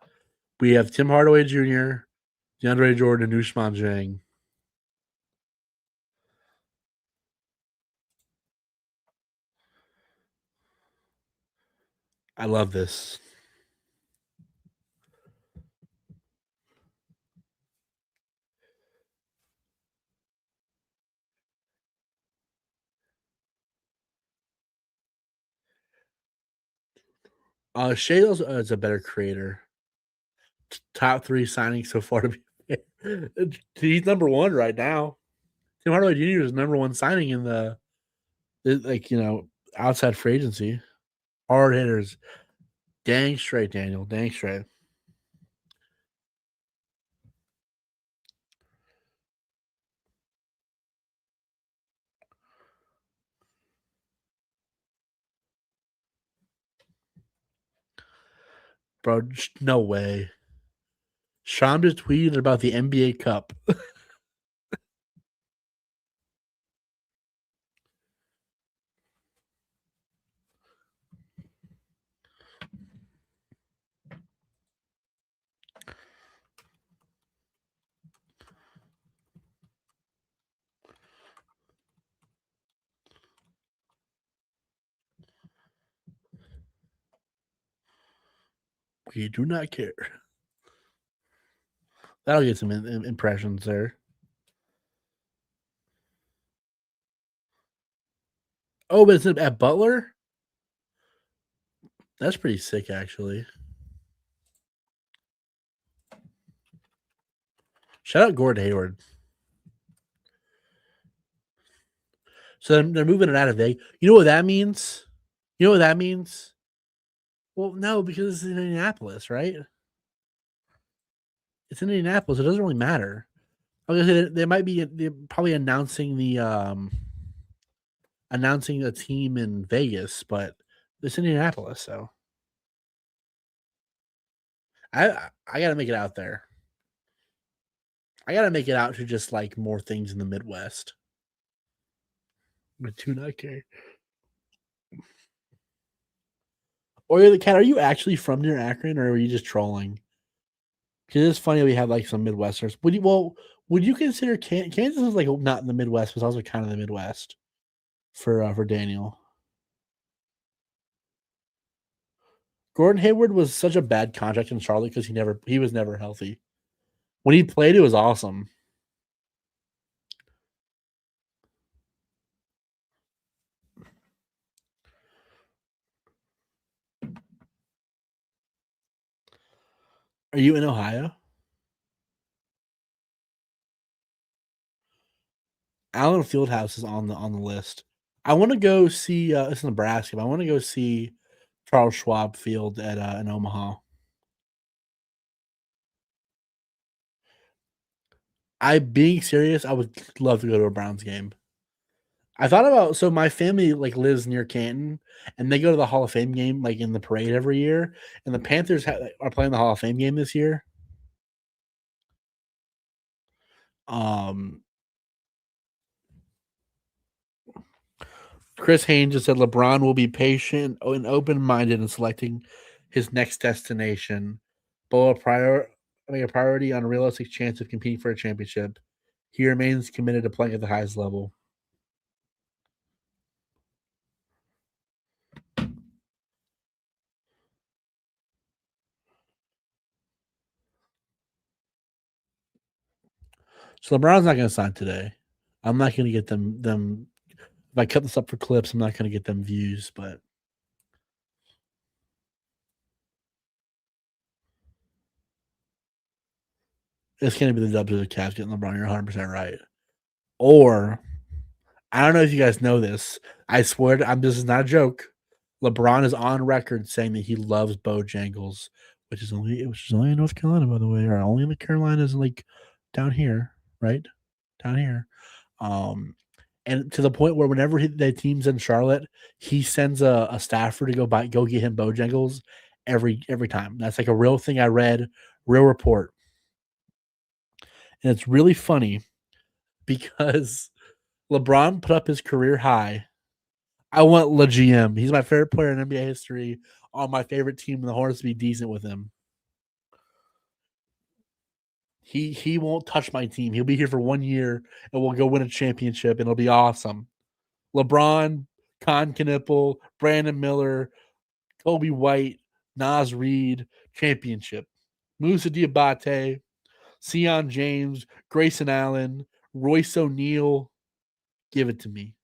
We have Tim Hardaway Jr., DeAndre Jordan, and Usman Jang. I love this. Shea is a better creator. Top 3 signings so far to be he's number 1 right now. Tim Hardaway Jr. is number 1 signing in the outside free agency. Hard hitters. Dang straight, Daniel. Dang straight. Bro, no way. Sham just tweeted about the NBA Cup. We do not care. That'll get some impressions there. Oh, but it's at Butler? That's pretty sick, actually. Shout out Gordon Hayward. So they're moving it out of Vegas. You know what that means? You know what that means? Well, no, because it's in Indianapolis, right? It's in Indianapolis. It doesn't really matter. I was gonna say they might be they're probably announcing a team in Vegas, but it's in Indianapolis, so I gotta make it out there. I gotta make it out to just like more things in the Midwest. I do not care. Or the cat, are you actually from near Akron, or are you just trolling? Because it's funny we have like some Midwesterners. Would you consider Kansas is like not in the Midwest, but it's also kind of the Midwest for Daniel. Gordon Hayward was such a bad contract in Charlotte because he was never healthy. When he played, it was awesome. Are you in Ohio? Allen Fieldhouse is on the list. I want to go see. It's Nebraska. But I want to go see Charles Schwab Field at in Omaha. I being serious, I would love to go to a Browns game. I thought about so my family like lives near Canton, and they go to the Hall of Fame game like in the parade every year. And the Panthers are playing the Hall of Fame game this year. Um, Chris Haynes just said LeBron will be patient and open minded in selecting his next destination, but will make a priority on a realistic chance of competing for a championship. He remains committed to playing at the highest level. So LeBron's not going to sign today. I'm not going to get them. If I cut this up for clips, I'm not going to get them views, but It's gonna be the Dubs or the Cavs getting LeBron. You're 100% right. Or I don't know if you guys know this. I swear, this is not a joke. LeBron is on record saying that he loves Bojangles, which is only in North Carolina, by the way, or only in the Carolinas, like down here, right? Down here. And to the point where whenever the team's in Charlotte, he sends a staffer to go get him Bojangles every time. That's like a real thing I read, real report. And it's really funny because LeBron put up his career high. I want LeGM. He's my favorite player in NBA history. On my favorite team, and the Hornets be decent with him. He won't touch my team. He'll be here for 1 year, and we'll go win a championship, and it'll be awesome. LeBron, Con Knipple, Brandon Miller, Kobe White, Nas Reed, championship. Musa Diabate, Sion James, Grayson Allen, Royce O'Neal. Give it to me.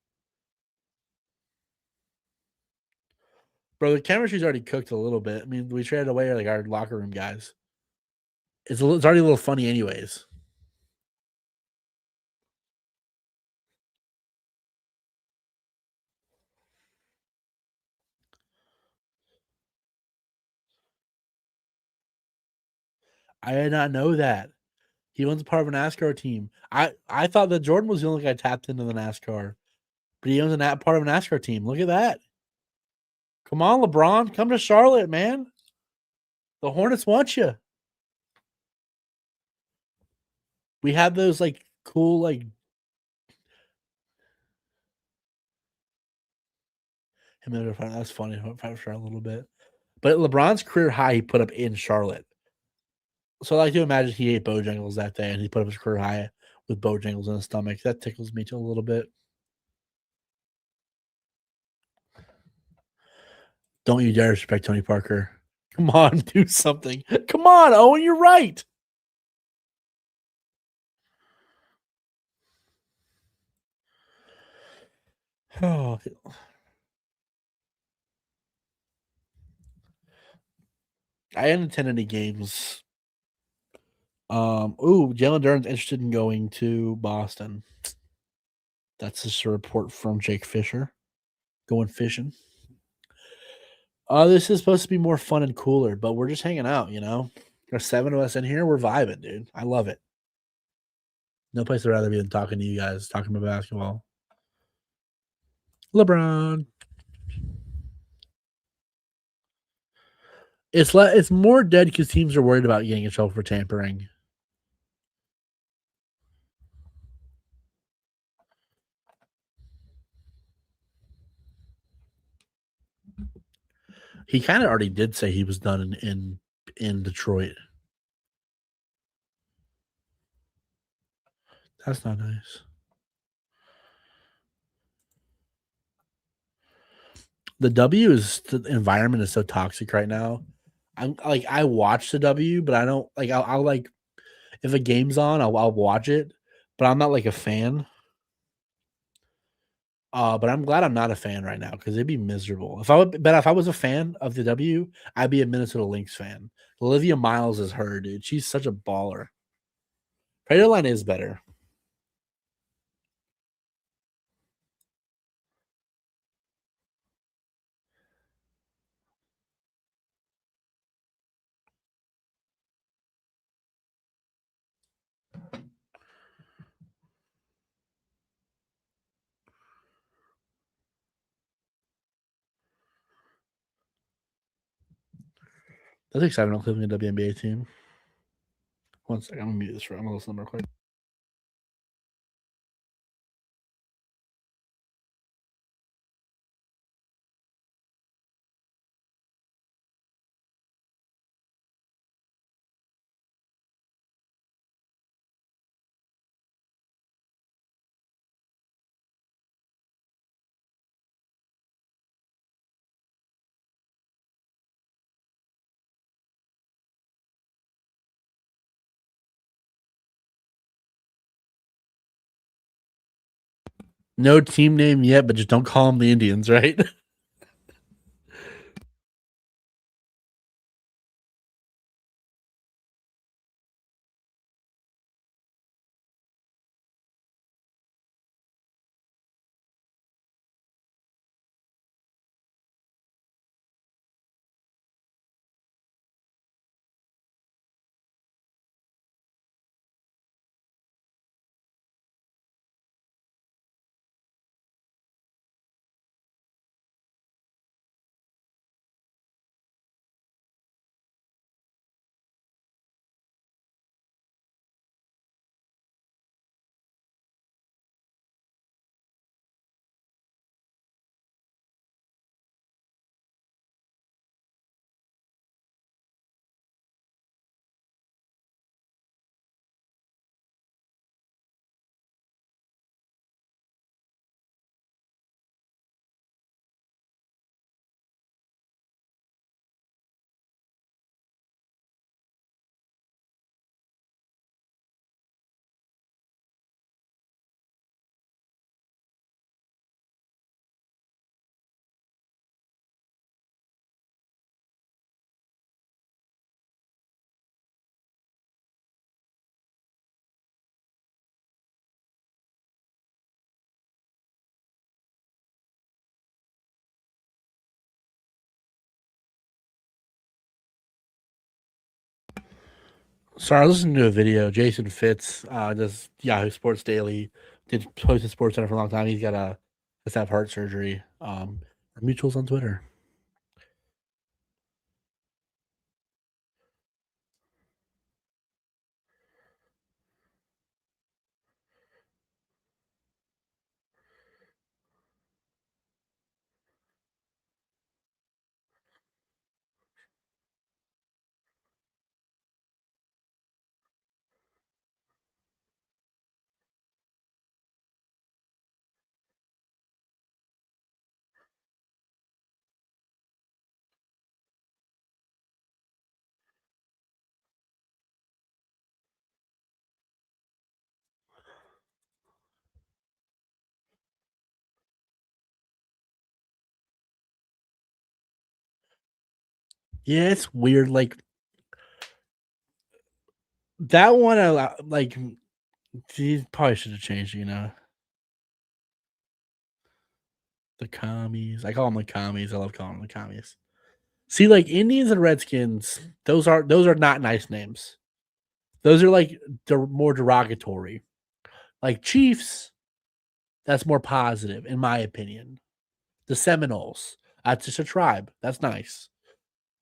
Bro, the chemistry's already cooked a little bit. I mean, we traded away like our locker room guys. It's already a little funny anyways. I did not know that. He was part of a NASCAR team. I thought that Jordan was the only guy tapped into the NASCAR, but he owns part of a NASCAR team. Look at that. Come on, LeBron. Come to Charlotte, man. The Hornets want you. We have those like cool like that's funny for a little bit. But LeBron's career high he put up in Charlotte. So I like to imagine he ate Bojangles that day and he put up his career high with Bojangles in his stomach. That tickles me too a little bit. Don't you dare respect Tony Parker. Come on, do something. Come on, Owen, you're right. Oh, I didn't attend any games. Jalen Duren's interested in going to Boston. That's just a report from Jake Fisher. Going fishing. This is supposed to be more fun and cooler, but we're just hanging out, you know? There's 7 of us in here. We're vibing, dude. I love it. No place I'd rather be than talking to you guys, talking about basketball. LeBron. It's more dead because teams are worried about getting in trouble for tampering. He kind of already did say he was done in Detroit. That's not nice. The environment is so toxic right now. I watch the W, but I don't like. I'll like if a game's on, I'll watch it, but I'm not like a fan. But I'm glad I'm not a fan right now because it'd be miserable. If I was a fan of the W, I'd be a Minnesota Lynx fan. Olivia Miles is her, dude. She's such a baller. Prater Line is better. That's exciting about living a WNBA team. One second, I'm gonna mute this. I'm gonna listen real quick. No team name yet, but just don't call them the Indians, right? Sorry, I was listening to a video. Jason Fitz, does Yahoo Sports Daily, did post at Sports Center for a long time. He's got has to have heart surgery. Mutuals on Twitter. Yeah, it's weird. Like that one, like he probably should have changed. The commies. I call them the commies. I love calling them the commies. See, like Indians and Redskins, those are not nice names. Those are like more derogatory. Like Chiefs, that's more positive, in my opinion. The Seminoles, that's just a tribe. That's nice.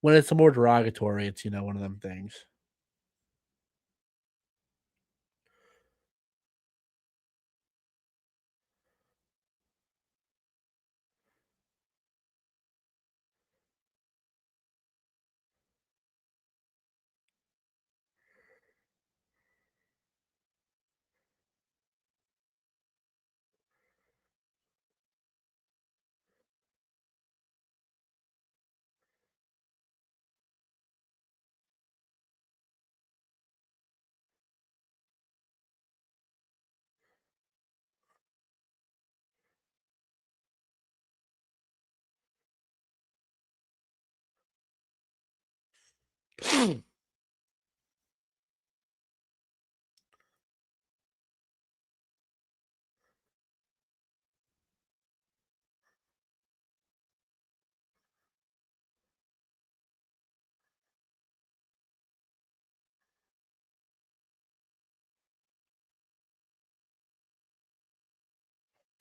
When it's a more derogatory, it's one of them things.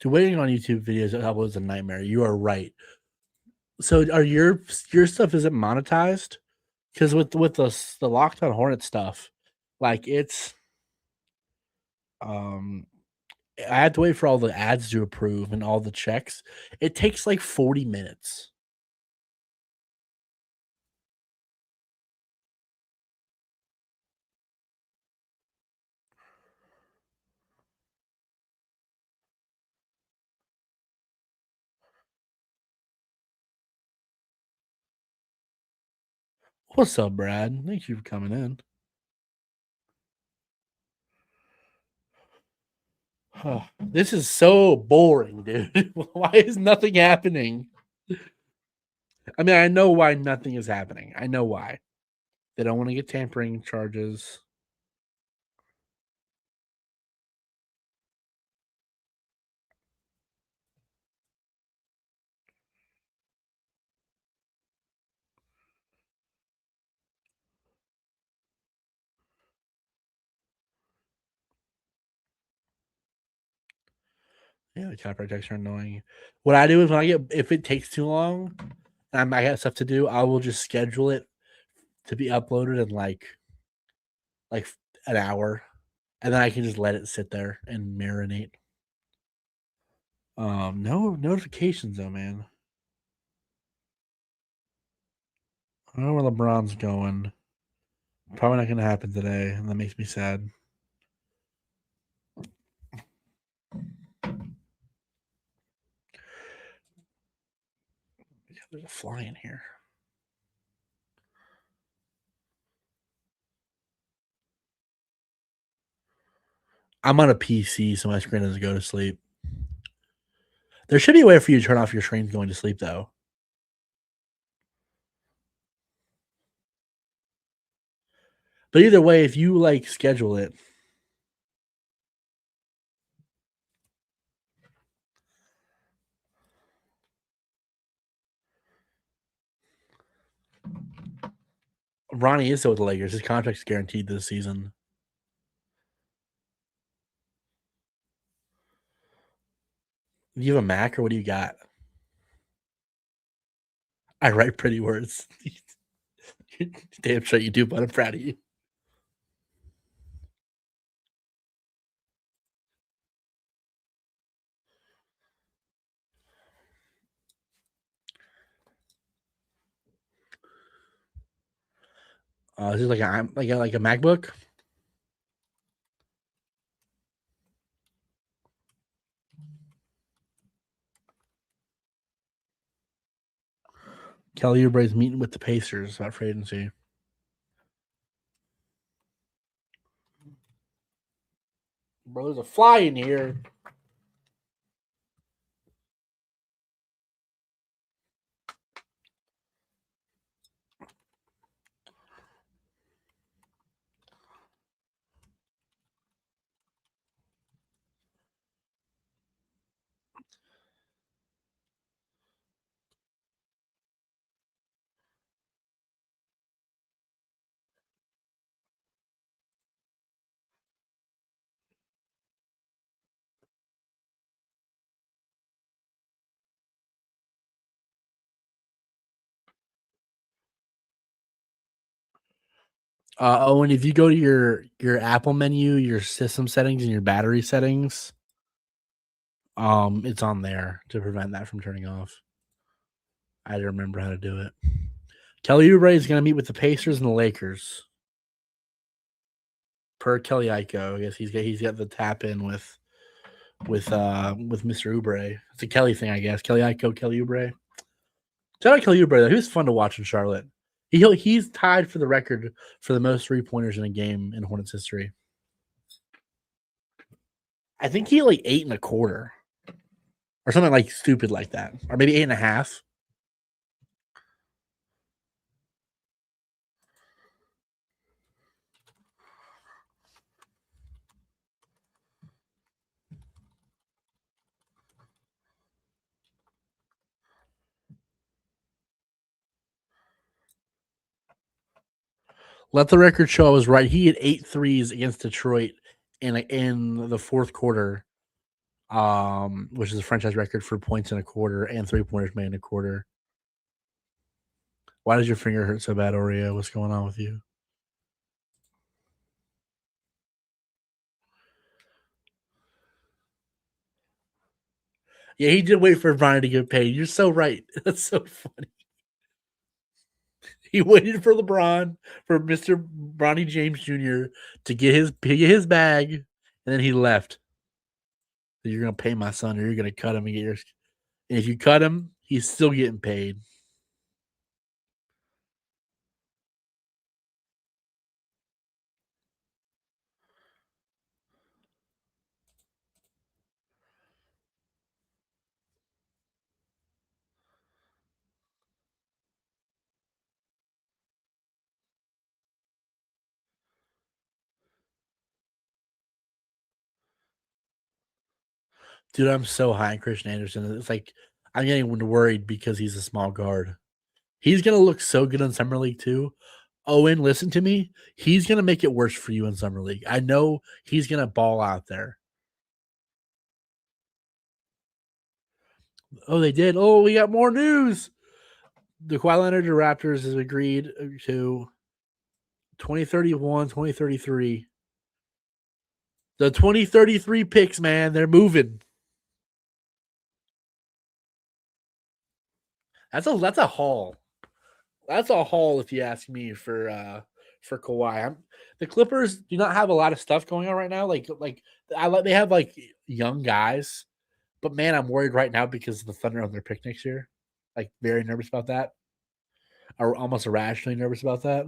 To waiting on YouTube videos that was a nightmare. You are right. So are your stuff isn't monetized? Because with the Lockdown Hornet stuff, like um I had to wait for all the ads to approve and all the checks. It takes like 40 minutes. What's up, Brad? Thank you for coming in. This is so boring, dude. Why is nothing happening? I mean, I know why nothing is happening. I know why. They don't want to get tampering charges. Yeah, the copyright checks are annoying. What I do is when I get if it takes too long and I got stuff to do, I will just schedule it to be uploaded in like an hour, and then I can just let it sit there and marinate. No notifications though, man. I don't know where LeBron's going. Probably not gonna happen today, and that makes me sad. Yeah, there's a fly in here. I'm on a PC, so my screen doesn't go to sleep. There should be a way for you to turn off your screen going to sleep, though. But either way, if you like schedule it, Ronnie is still with the Lakers. His contract's guaranteed this season. Do you have a Mac or what do you got? I write pretty words. Damn straight you do, but I'm proud of you. Is this like a MacBook? Kelly Oubre's meeting with the Pacers about free agency. Bro, there's a fly in here. Owen, if you go to your Apple menu, your system settings, and your battery settings, it's on there to prevent that from turning off. I had to remember how to do it. Kelly Oubre is going to meet with the Pacers and the Lakers. Per Kelly Iko, I guess he's got the tap in with Mr. Oubre. It's a Kelly thing, I guess. Kelly Iko, Kelly Oubre. Shout out Kelly Oubre though. He was fun to watch in Charlotte. He's tied for the record for the most 3-pointers in a game in Hornets history. I think he had like 8.25 or something like stupid like that, or maybe 8.5. Let the record show I was right. He had 8 threes against Detroit in the fourth quarter, which is a franchise record for points in a quarter and 3-pointers made in a quarter. Why does your finger hurt so bad, Oreo? What's going on with you? Yeah, he did wait for Brian to get paid. You're so right. That's so funny. He waited for LeBron, for Mr. Bronny James Jr. to get his bag, and then he left. So you're gonna pay my son, or you're gonna cut him and get yours. And if you cut him, he's still getting paid. Dude, I'm so high on Christian Anderson. It's like I'm getting worried because he's a small guard. He's gonna look so good in summer league too. Owen, listen to me. He's gonna make it worse for you in summer league. I know he's gonna ball out there. Oh, they did. Oh, we got more news. The Kawhi Leonard Raptors has agreed to 2031, 2033. The 2033 picks, man, they're moving. That's a haul. That's a haul if you ask me for Kawhi. The Clippers do not have a lot of stuff going on right now. They have like young guys, but man, I'm worried right now because of the Thunder on their pick next year. Like very nervous about that, or almost irrationally nervous about that.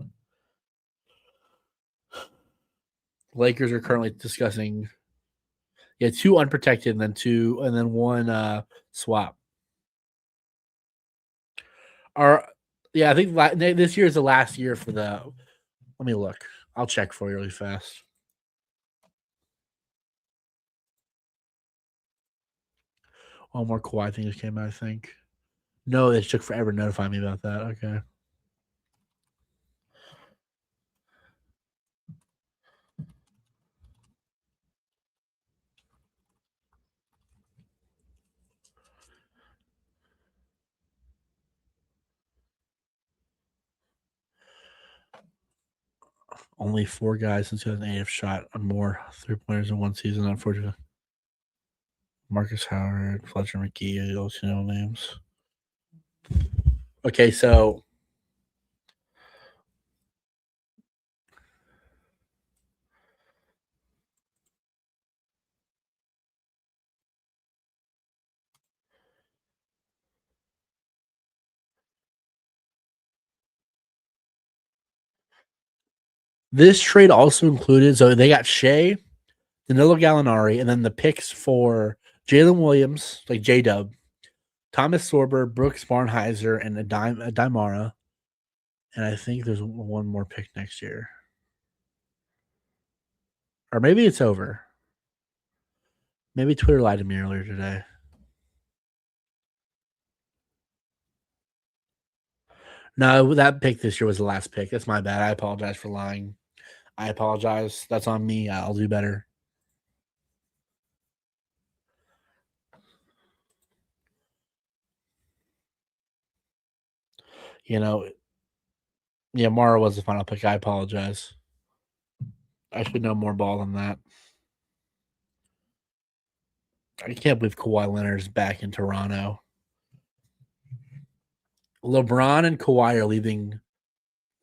Lakers are currently discussing, yeah, 2 unprotected and then 1 swap. Or yeah, I think this year is the last year for the. Let me look. I'll check for you really fast. One more Kawhi thing just came out, I think. No, it took forever to notify me about that. Okay. Only 4 guys since 2008 have shot on more 3-pointers in one season, unfortunately. Marcus Howard, Fletcher McGee, those names. Okay, so this trade also included, so they got Shea, Danilo Gallinari, and then the picks for Jalen Williams, like J-Dub, Thomas Sorber, Brooks Barnheiser, and Adimara. And I think there's one more pick next year. Or maybe it's over. Maybe Twitter lied to me earlier today. No, that pick this year was the last pick. That's my bad. I apologize for lying. I apologize. That's on me. I'll do better. Yeah, Mara was the final pick. I apologize. I should know more ball than that. I can't believe Kawhi Leonard's back in Toronto. LeBron and Kawhi are leaving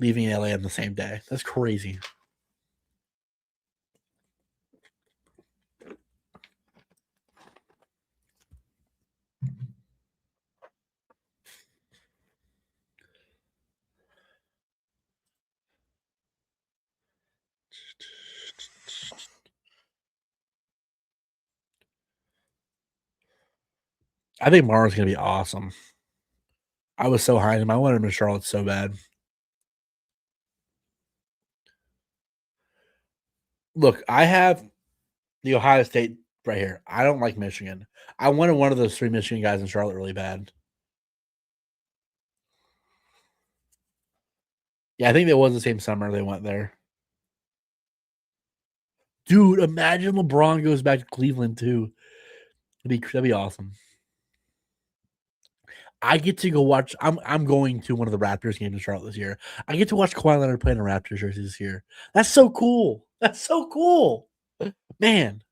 LA on the same day. That's crazy. I think Mara's gonna be awesome. I was so high on him. I wanted him in Charlotte so bad. Look, I have the Ohio State right here. I don't like Michigan. I wanted one of those 3 Michigan guys in Charlotte really bad. Yeah, I think it was the same summer they went there. Dude, imagine LeBron goes back to Cleveland too. That'd be awesome. I get to go watch. I'm going to one of the Raptors games in Charlotte this year. I get to watch Kawhi Leonard play in a Raptors jersey this year. That's so cool. That's so cool, man.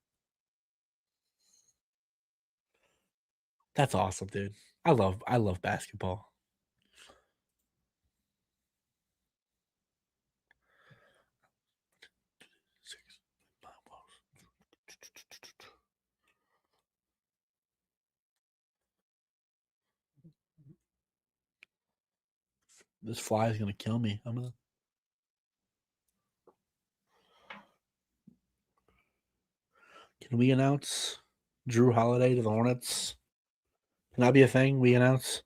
That's awesome, dude. I love basketball. This fly is gonna kill me. Can we announce Drew Holiday to the Hornets? Can that be a thing we announce?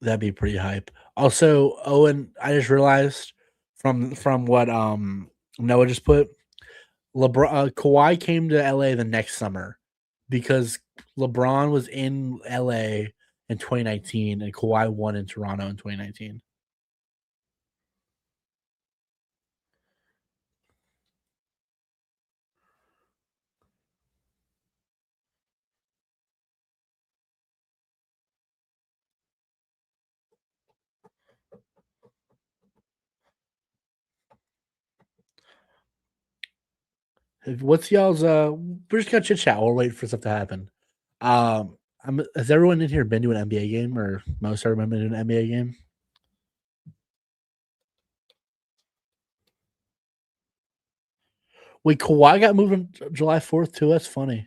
That'd be pretty hype. Also, Owen, I just realized from what Noah just put, LeBron Kawhi came to LA the next summer because LeBron was in LA in 2019 and Kawhi won in Toronto in 2019. What's y'all's we're just gonna chit chat. We'll wait for stuff to happen. Has everyone in here been to an NBA game or most everyone been to an NBA game? Wait, Kawhi got moved on July 4th too. That's funny.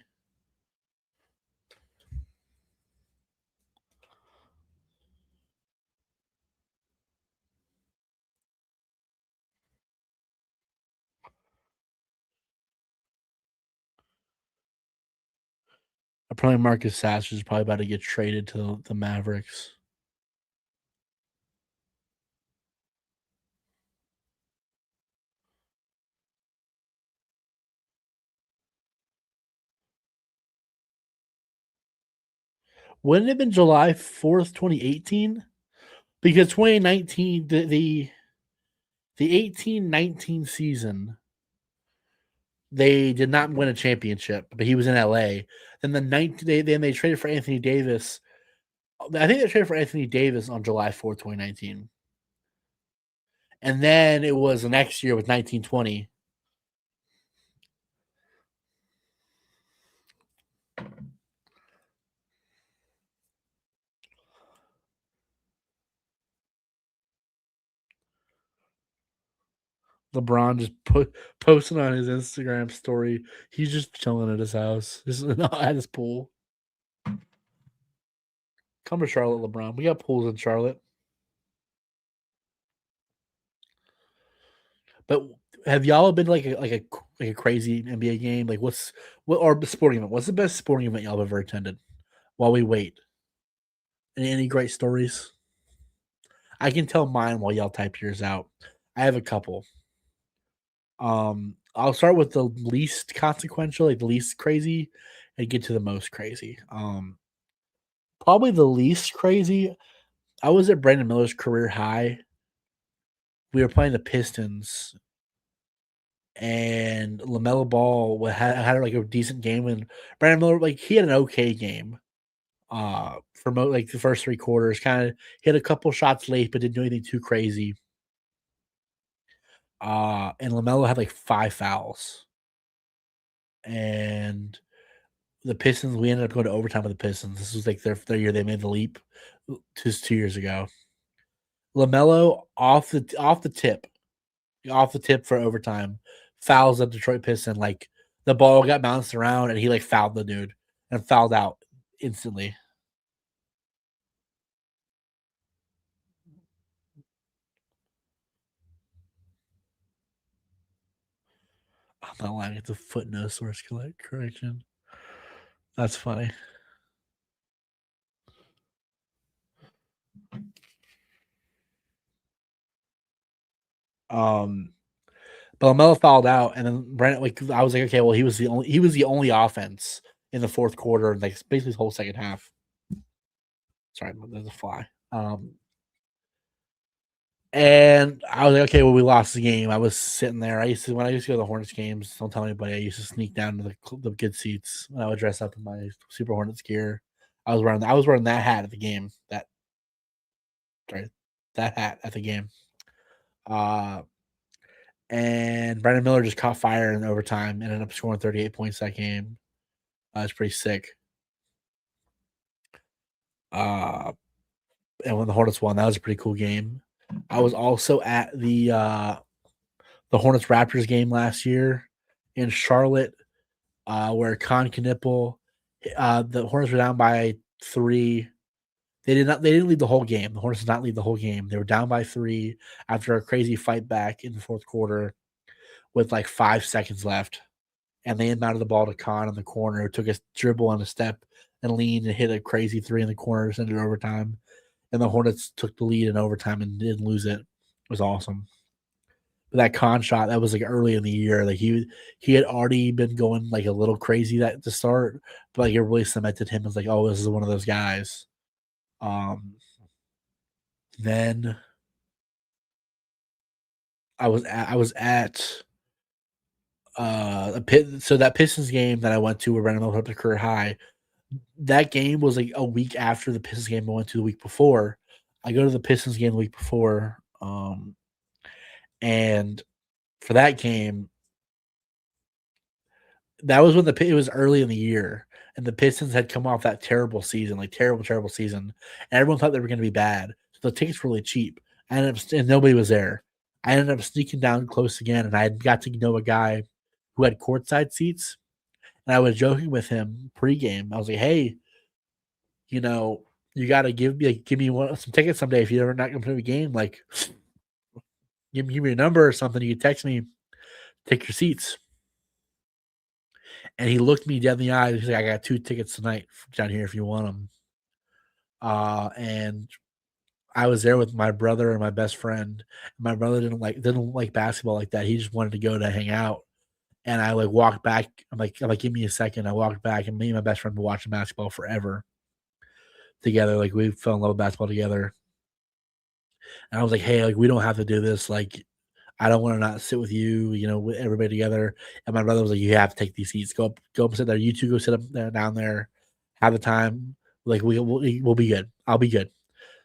Apparently, Marcus Sasser is probably about to get traded to the Mavericks. Wouldn't it have been July 4th, 2018? Because 2019, the 18-19 season They did not win a championship, but he was in LA. Then they traded for Anthony Davis. I think they traded for Anthony Davis on July 4th, 2019. And then it was the next year with 1920. LeBron just posting on his Instagram story. He's just chilling at his house, just at his pool. Come to Charlotte, LeBron. We got pools in Charlotte. But have y'all been like a crazy NBA game? Like what or sporting event? What's the best sporting event y'all have ever attended? While we wait, any great stories? I can tell mine while y'all type yours out. I have a couple. I'll start with the least consequential, like the least crazy, and get to the most crazy. Probably the least crazy. I was at Brandon Miller's career high. We were playing the Pistons, and LaMelo Ball had like a decent game, and Brandon Miller like he had an okay game. For like the first three quarters, kind of hit a couple shots late, but didn't do anything too crazy. And LaMelo had like 5 fouls, and the Pistons. We ended up going to overtime with the Pistons. This was like their year they made the leap, just 2 years ago. LaMelo off the tip for overtime, fouls the Detroit Piston. Like the ball got bounced around, and he like fouled the dude and fouled out instantly. I'm not lying. It's a footnote source correction. That's funny. Um, but LaMelo fouled out, and then Brandon, like I was like, okay, well, he was the only offense in the fourth quarter, like basically the whole second half. Sorry, there's a fly. And I was like, okay, well, we lost the game. I was sitting there. When I used to go to the Hornets games, don't tell anybody. I used to sneak down to the good seats, and I would dress up in my Super Hornets gear. I was wearing that hat at the game. That hat at the game. Uh, and Brandon Miller just caught fire in overtime, ended up scoring 38 points that game. It's pretty sick. Uh, and when the Hornets won, that was a pretty cool game. I was also at the Hornets Raptors game last year in Charlotte, where Con Knipple, the Hornets were down by 3. They didn't lead the whole game. The Hornets did not lead the whole game. They were down by 3 after a crazy fight back in the fourth quarter with like 5 seconds left. And they inbounded the ball to Con in the corner, who took a dribble on a step and leaned and hit a crazy 3 in the corner, sent it overtime. And the Hornets took the lead in overtime and didn't lose it. It was awesome. But that Con shot, that was like early in the year. Like he had already been going like a little crazy that to start, but like it really cemented him as like, oh, this is one of those guys. Um, then I was at a pit. So that Pistons game that I went to where Brandon Miller put up the career high, that game was like a week after the Pistons game I went to the week before. I go to the Pistons game the week before, and for that game, that was when it was early in the year, and the Pistons had come off that terrible season, like terrible season, and everyone thought they were going to be bad. So the tickets were really cheap, and nobody was there. I ended up sneaking down close again, and I got to know a guy who had courtside seats, and I was joking with him pregame. I was like, "Hey, you know, you got to give me some tickets someday if you're ever not going to play a game. Like, give me your number or something. You can text me, take your seats." And he looked me dead in the eye. He's like, "I got 2 tickets tonight down here if you want them." And I was there with my brother and my best friend. My brother didn't like basketball like that. He just wanted to go to hang out. And I like walked back. I'm like, give me a second. I walked back, and me and my best friend were watching basketball forever together. Like we fell in love with basketball together. And I was like, hey, like we don't have to do this. Like I don't want to not sit with you, with everybody together. And my brother was like, you have to take these seats. Go up and sit there. You two go sit up there, down there, have the time. Like we'll be good. I'll be good.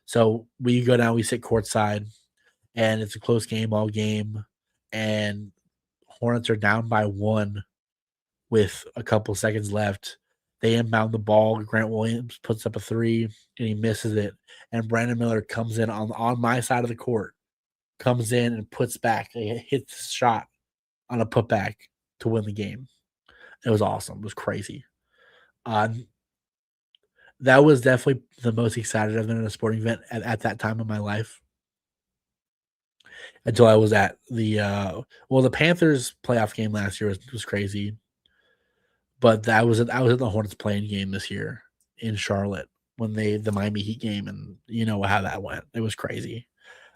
So we go down, we sit courtside, and it's a close game all game. And Hornets are down by 1 with a couple seconds left. They inbound the ball. Grant Williams puts up a 3 and he misses it. And Brandon Miller comes in on my side of the court, comes in and puts back. He hits the shot on a putback to win the game. It was awesome. It was crazy. Uh, that was definitely the most excited I've been in a sporting event at that time of my life until I was at the Panthers playoff game last year was crazy. But I was at the Hornets playing game this year in Charlotte when the Miami Heat game, and you know how that went. It was crazy.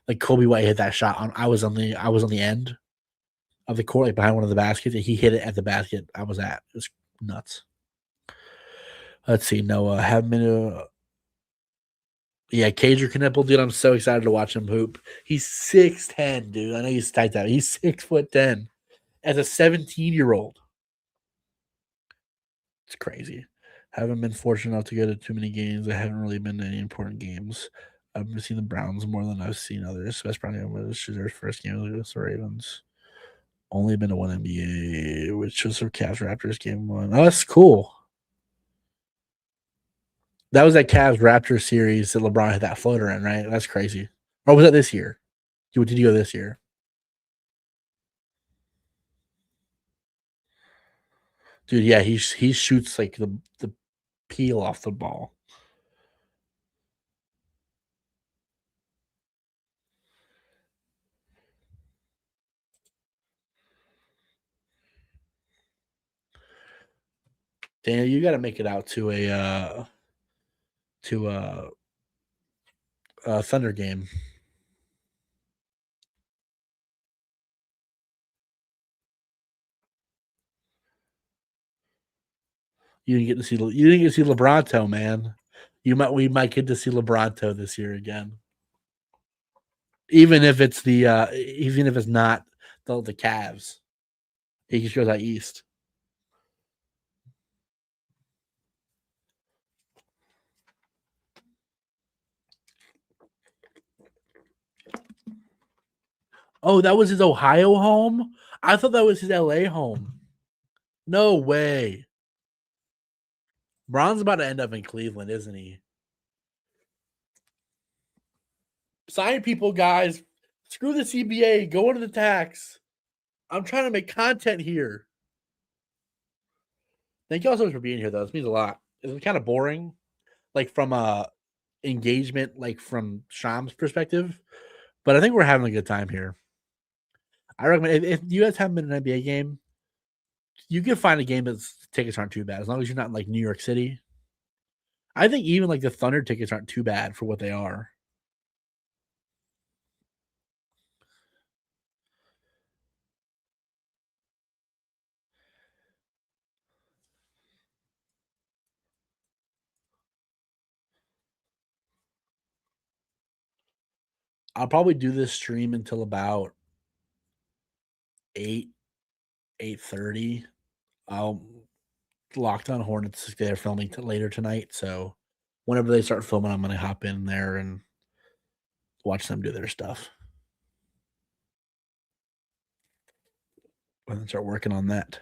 Like Kobe White hit that shot I was on the end of the court, like behind one of the baskets, and he hit it at the basket I was at. It was nuts. Let's see, Noah. Haven't been to yeah, Cager Knipple, dude. I'm so excited to watch him hoop. He's 6'10", dude. I know he's tight out. He's 6'10" as a 17-year-old. It's crazy. Haven't been fortunate enough to go to too many games. I haven't really been to any important games. I've been seeing the Browns more than I've seen others. So that's probably their first game against the Ravens. Only been to one NBA, which was the Cavs Raptors game 1. Oh, that's cool. That was that Cavs Raptors series that LeBron had that floater in, right? That's crazy. Or was that this year? Did you go this year? Dude, yeah, he shoots like the peel off the ball. Daniel, you got to make it out to a Thunder game. You didn't get to see LeBronto, man. We might get to see LeBronto this year again. Even if it's even if it's not the Cavs. He just goes out east. Oh, that was his Ohio home? I thought that was his LA home. No way. Bron's about to end up in Cleveland, isn't he? Sign people, guys. Screw the CBA. Go into the tax. I'm trying to make content here. Thank you all so much for being here, though. This means a lot. It's kind of boring, like from a engagement, like from Sham's perspective. But I think we're having a good time here. I recommend if you guys haven't been to an NBA game, you can find a game that's tickets aren't too bad as long as you're not in like New York City. I think even like the Thunder tickets aren't too bad for what they are. I'll probably do this stream until about 8, 8:30. I'll Locked on Hornets. They're filming later tonight, so whenever they start filming, I'm gonna hop in there and watch them do their stuff and start working on that.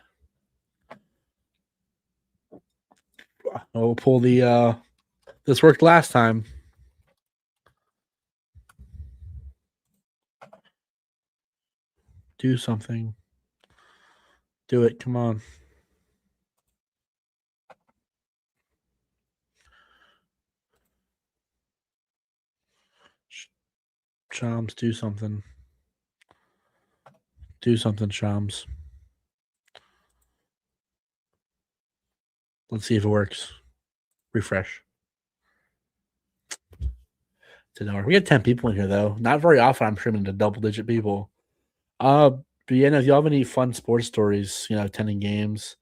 We'll pull the this worked last time. Do something. Do it. Come on. Shams, do something. Do something, Shams. Let's see if it works. Refresh. It's an hour. We got 10 people in here though. Not very often I'm streaming to double digit people. But yeah, if you have any fun sports stories, attending games.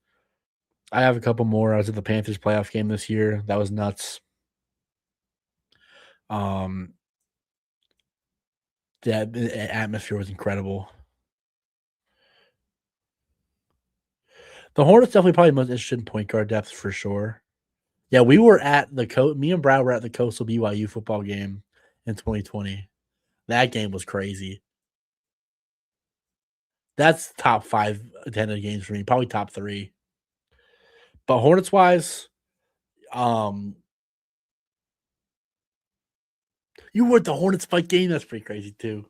I have a couple more. I was at the Panthers playoff game this year. That was nuts. The atmosphere was incredible. The Hornets definitely probably most interested in point guard depth for sure. Yeah, we were at me and Brad were at the Coastal BYU football game in 2020. That game was crazy. That's top 5 attended games for me, probably top 3. But Hornets wise, um, you were at the Hornets fight game. That's pretty crazy too.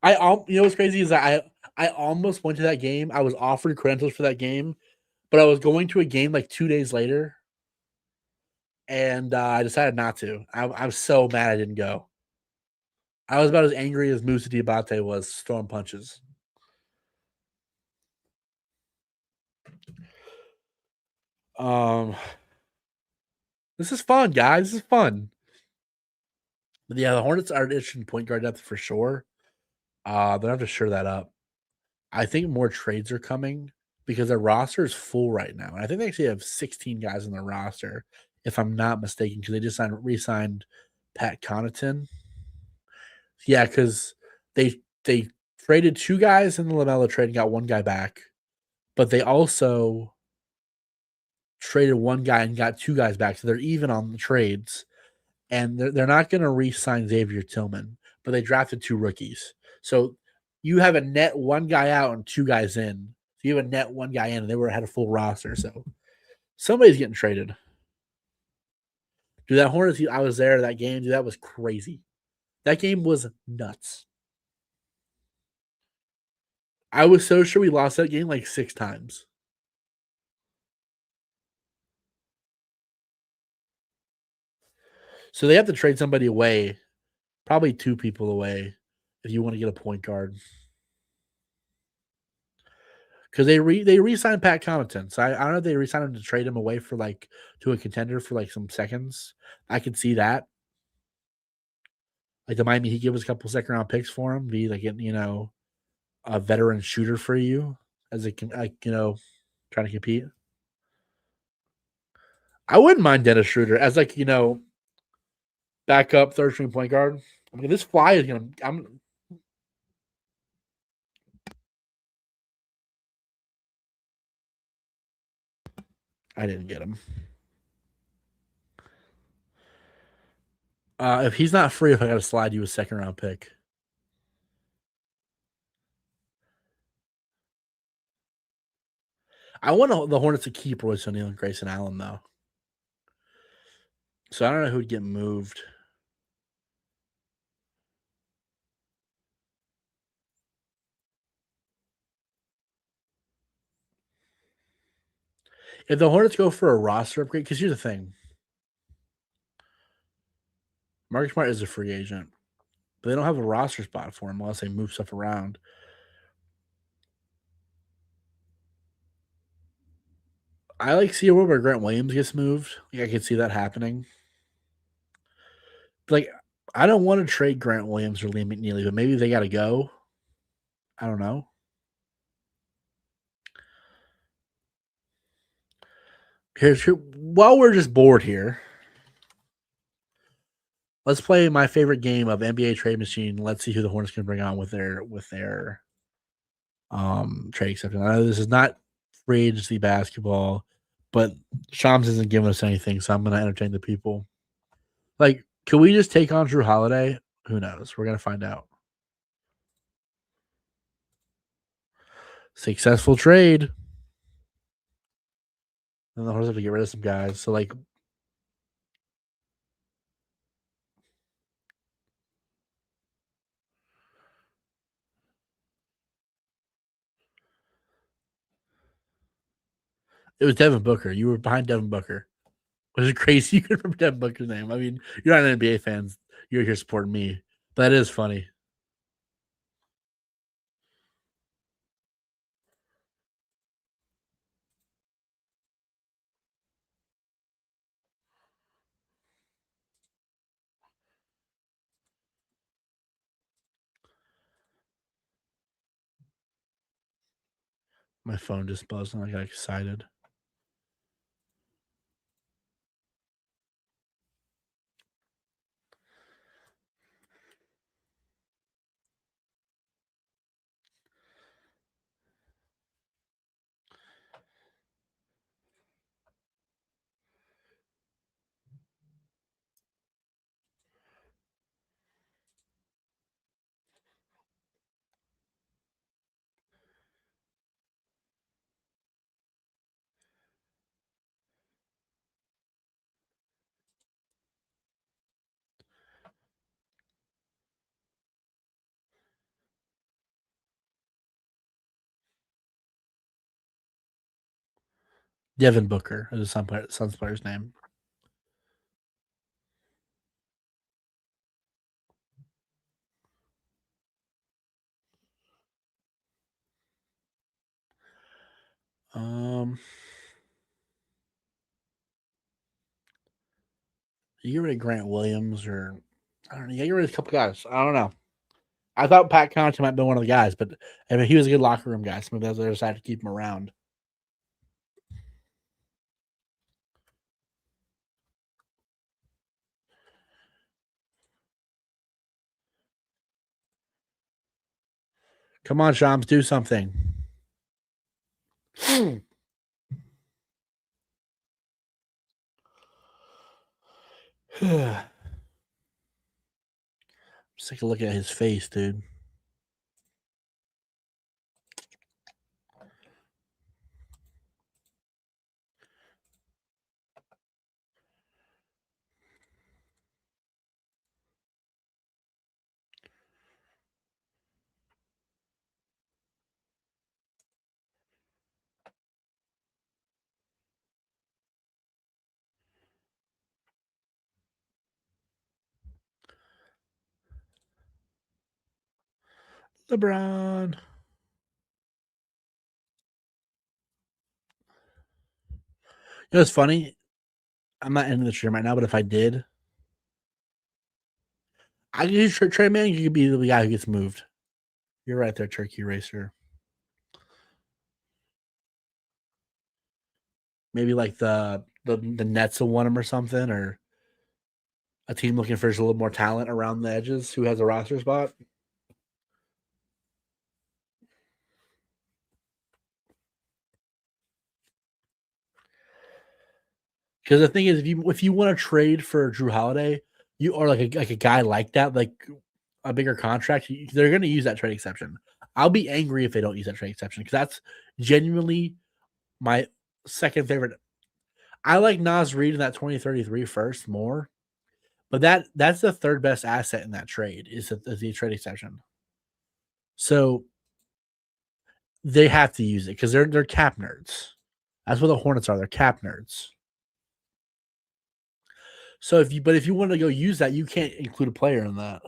You know what's crazy is that I almost went to that game. I was offered credentials for that game, but I was going to a game like 2 days later, and I decided not to. I'm so mad I didn't go. I was about as angry as Musa Diabate was throwing punches. Um, this is fun, guys. This is fun. But yeah, the Hornets are interested in point guard depth for sure. They'll have to sure that up. I think more trades are coming because their roster is full right now. And I think they actually have 16 guys on their roster, if I'm not mistaken, because they just re-signed Pat Connaughton. Yeah, because they traded 2 guys in the LaMelo trade and got 1 guy back, but they also traded 1 guy and got 2 guys back, so they're even on the trades. And they're not going to re-sign Xavier Tillman, but they drafted 2 rookies. So you have a net 1 guy out and 2 guys in. So you have a net 1 guy in, and they had a full roster. So somebody's getting traded. Dude, that Hornets, I was there that game. Dude, that was crazy. That game was nuts. I was so sure we lost that game like 6 times. So they have to trade somebody away, probably 2 people away, if you want to get a point guard. Because they re-signed Pat Connaughton. So I don't know if they re-signed him to trade him away for like to a contender for like some seconds. I could see that. Like the Miami Heat give us a couple second round picks for him, be like a veteran shooter for you as a trying to compete. I wouldn't mind Dennis Schroeder as like backup third string point guard. I mean, this fly is gonna. I didn't get him. If he's not free, if I got to slide you a second round pick. I want the Hornets to keep Royce O'Neal and Grayson Allen though. So I don't know who'd get moved. If the Hornets go for a roster upgrade, because here's the thing, Marcus Smart is a free agent, but they don't have a roster spot for him unless they move stuff around. I like see a world where Grant Williams gets moved. Like I could see that happening. But like I don't want to trade Grant Williams or Liam McNeely, but maybe they got to go. I don't know. While we're just bored here, let's play my favorite game of NBA Trade Machine. Let's see who the Hornets can bring on with their trade exception. I know this is not free agency basketball, but Shams isn't giving us anything, so I'm gonna entertain the people. Like, can we just take on Drew Holiday? Who knows? We're gonna find out. Successful trade. And the Hornets have to get rid of some guys. So like it was Devin Booker. You were behind Devin Booker. Which is crazy. You can remember Devin Booker's name. I mean, you're not an NBA fan. You're here supporting me. But that is funny. My phone just buzzed and I got excited. Devin Booker is the Suns player's name. Um, you get rid of Grant Williams, or I don't know. You get rid of a couple guys. I don't know. I thought Pat Connaughton might be one of the guys, but I mean, he was a good locker room guy. So maybe that's why they decided to keep him around. Come on, Shams, do something. Just take a look at his face, dude. LeBron. You know what's funny? I'm not ending the stream right now, but if I did, I could use Trey Man. You could be the guy who gets moved. You're right there, Turkey Racer. Maybe like the Nets will want him or something, or a team looking for just a little more talent around the edges who has a roster spot. Because the thing is, if you want to trade for Drew Holiday, you are like a guy like that, like a bigger contract, they're going to use that trade exception. I'll be angry if they don't use that trade exception because that's genuinely my second favorite. I like Nas Reed in that 2033 first more, but that's the third best asset in that trade is the trade exception. So they have to use it because they're cap nerds. That's what the Hornets are. They're cap nerds. So if you want to go use that, you can't include a player in that.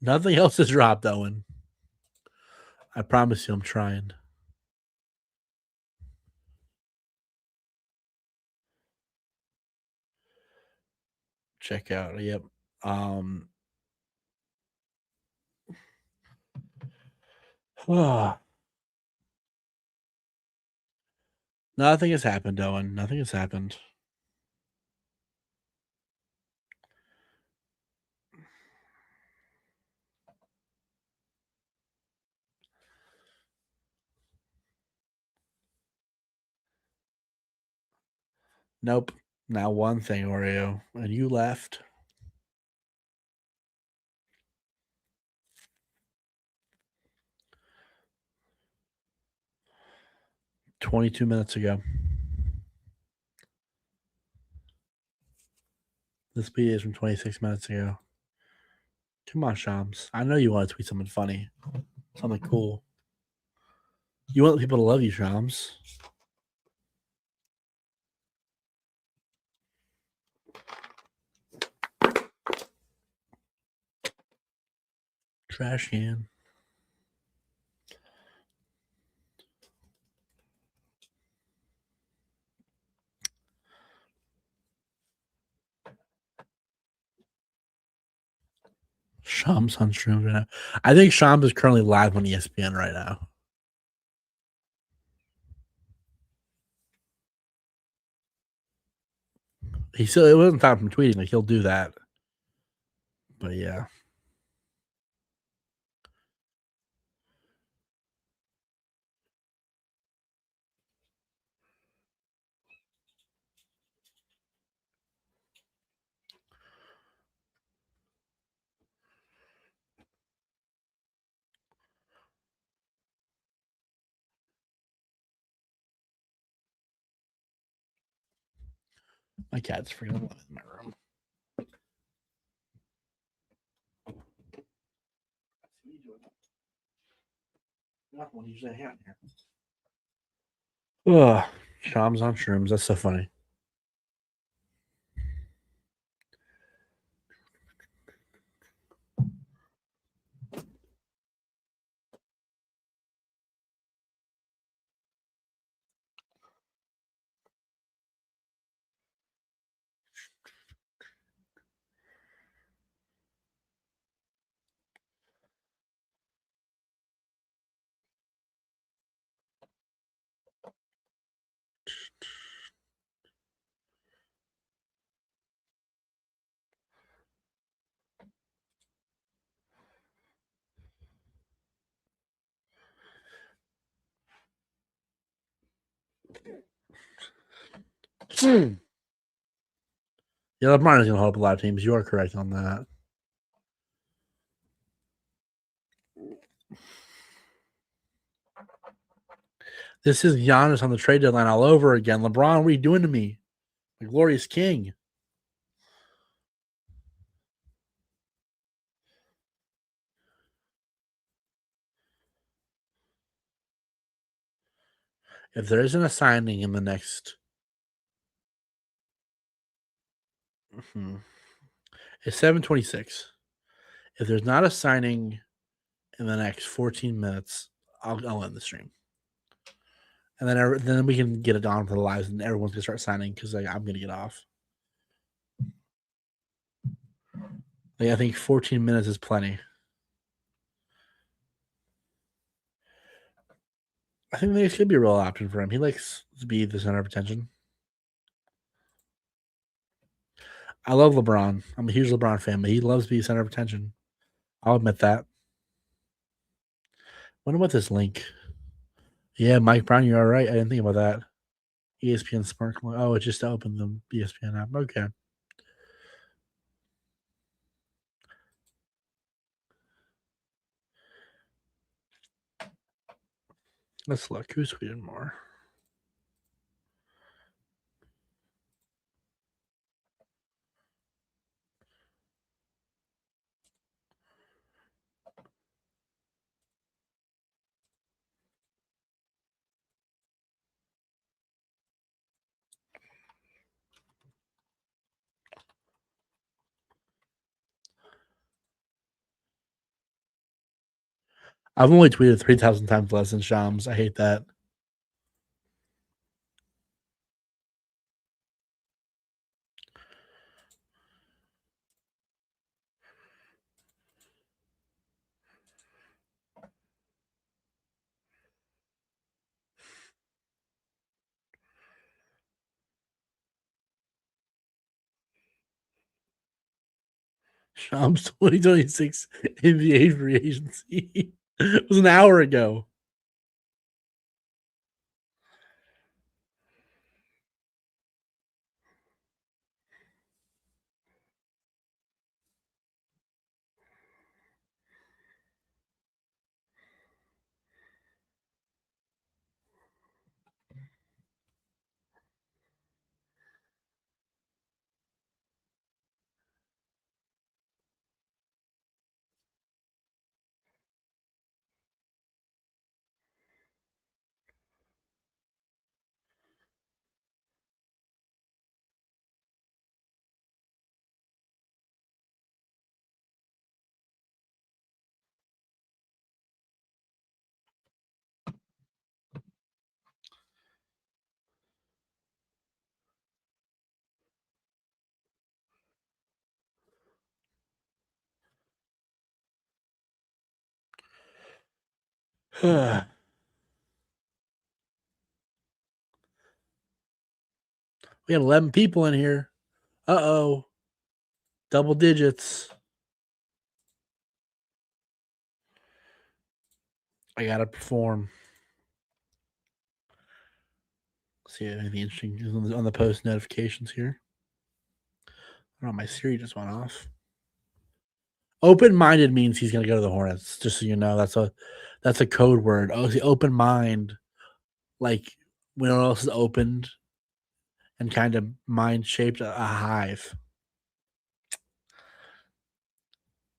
Nothing else has dropped, Owen. I promise you, I'm trying. Check out. Yep. Um. Nothing has happened, Owen. Nothing has happened. Nope. Not one thing, Oreo. And you left. $22 minutes ago. This tweet is from 26 minutes ago. Come on, Shams. I know you want to tweet something funny, something cool. You want people to love you, Shams. Trash can. Shams on stream right now. I think Shams is currently live on ESPN right now. He still it wasn't time from tweeting. Like he'll do that. But yeah. My cat's freaking alive in my room. Not one usually here. Ugh, Shams on shrooms. That's so funny. Yeah, LeBron is going to help a lot of teams. You are correct on that. This is Giannis on the trade deadline all over again. LeBron, what are you doing to me? The glorious king. If there isn't a signing in the next, it's 7:26. If there's not a signing in the next 14 minutes, I'll end the stream, and then we can get it on for the lives, and everyone's gonna start signing because I'm gonna get off. I think 14 minutes is plenty. I think this could be a real option for him. He likes to be the center of attention. I love LeBron. I'm a huge LeBron fan, but he loves to be center of attention. I'll admit that. Wonder what this link. Yeah, Mike Brown, you're all right. I didn't think about that. ESPN Sparkle. Oh, it just opened the ESPN app. Okay. Let's look. Who's tweeting more? I've only tweeted 3,000 times less than Shams. I hate that. Shams 2026 NBA free agency. It was an hour ago. We got 11 people in here. Uh-oh. Double digits. I gotta perform. See if anything interesting is on the post notifications here. Oh, my Siri just went off. Open-minded means he's gonna go to the Hornets. Just so you know, that's a code word. Oh, see, open mind, like when all else is opened, and kind of mind shaped a hive.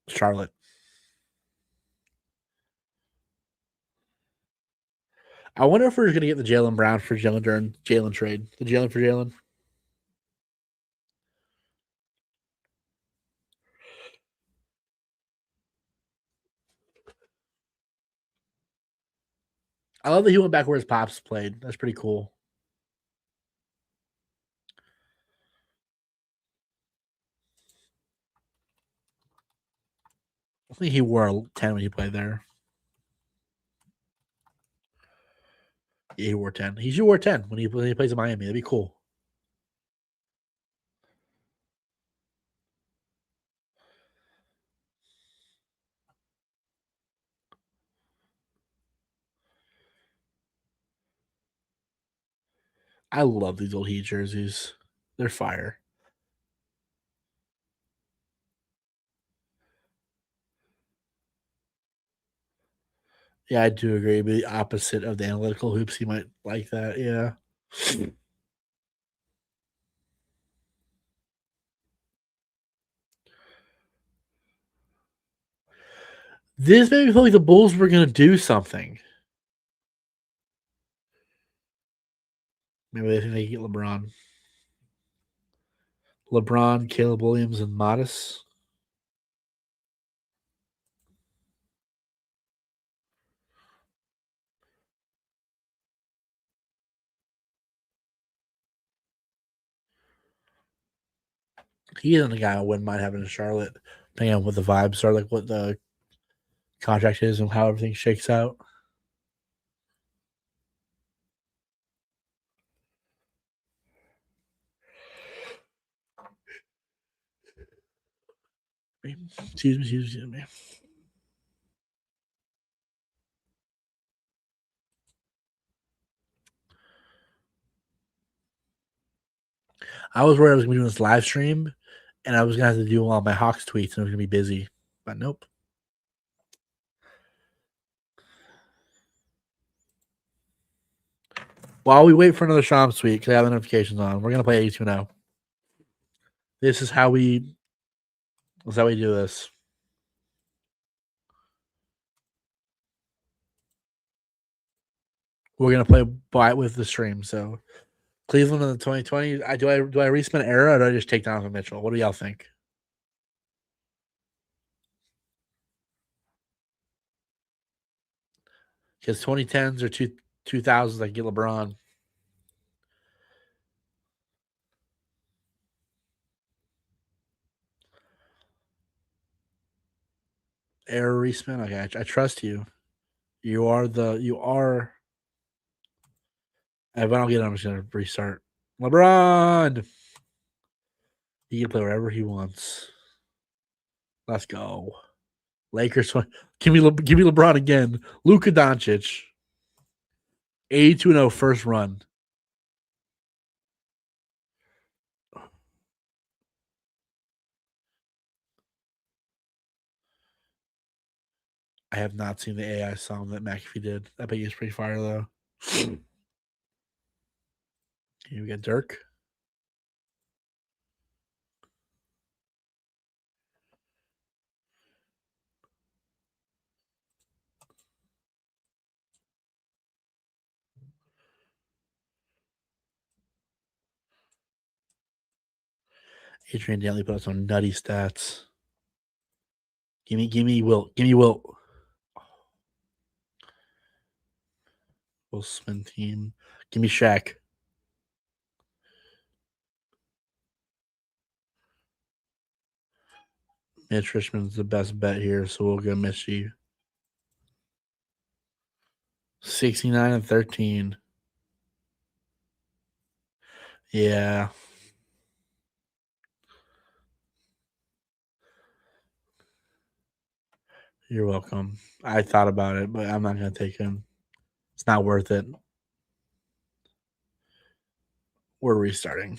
Charlotte. I wonder if we're going to get the Jalen Brown for Jalen trade. The Jalen for Jalen. I love that he went back where his pops played. That's pretty cool. I think he wore a 10 when he played there. Yeah, he wore 10. He should wear 10 when he plays in Miami. That'd be cool. I love these old Heat jerseys. They're fire. Yeah, I do agree. But the opposite of the analytical hoops, he might like that. Yeah. This made me feel like the Bulls were going to do something. Maybe they think they can get LeBron. LeBron, Caleb Williams, and Modest. He isn't the guy I wouldn't mind having in Charlotte, depending on what the vibes are, like what the contract is and how everything shakes out. Excuse me. I was worried I was going to be doing this live stream and I was going to have to do all my Hawks tweets and I was going to be busy. But nope. While we wait for another Shams tweet, because I have the notifications on, we're going to play 82 now. This is how we do this. We're going to play by with the stream. So Cleveland in the 2020. Do I respin era or do I just take Donovan Mitchell? What do y'all think? Because 2010s or 2000s, I get LeBron. Era respin. Okay, I trust you. You are. If I don't get it, I'm just gonna restart. LeBron. He can play wherever he wants. Let's go. Lakers. Give me LeBron again. Luka Doncic. 82-0 first run. I have not seen the AI song that McAfee did. I bet he's pretty fire though. Here we got Dirk. Adrian Dantley put up some nutty stats. Give me Wilt. Give me Wilt. Will spin team. Give me Shaq. Mitch Richmond's the best bet here, so we'll go Mitchy. 69 and 13. Yeah. You're welcome. I thought about it, but I'm not going to take him. It's not worth it. We're restarting.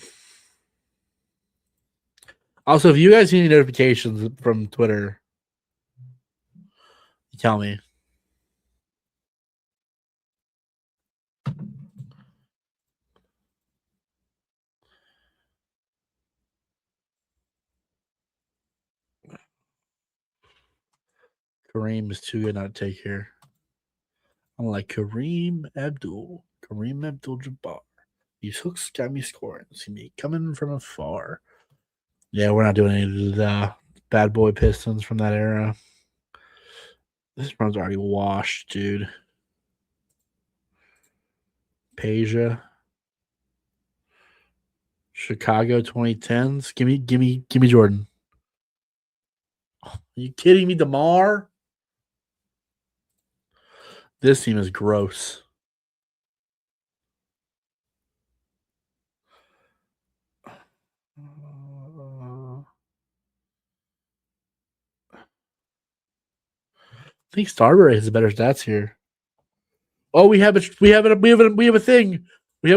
Also, if you guys see any notifications from Twitter, tell me. Kareem is too good not to take here. I'm like Kareem Abdul-Jabbar. These hooks got me scoring. See me coming from afar. Yeah, we're not doing any of the bad boy Pistons from that era. This run's already washed, dude. Peja. Chicago 2010s. Give me Jordan. Are you kidding me, DeMar? This team is gross. I think Starbury has better stats here. Oh, we have a thing. We have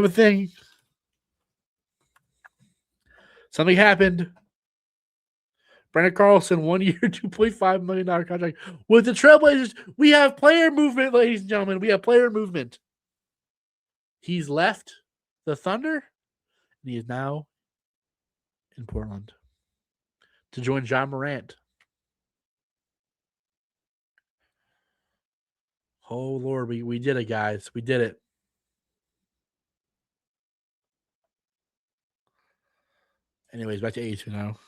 a thing. Something happened. Brandon Carlson, 1 year, $2.5 million contract with the Trailblazers. We have player movement, ladies and gentlemen. We have player movement. He's left the Thunder, and he is now in Portland to join John Morant. Oh Lord, we did it, guys. We did it. Anyways, back to 82 now.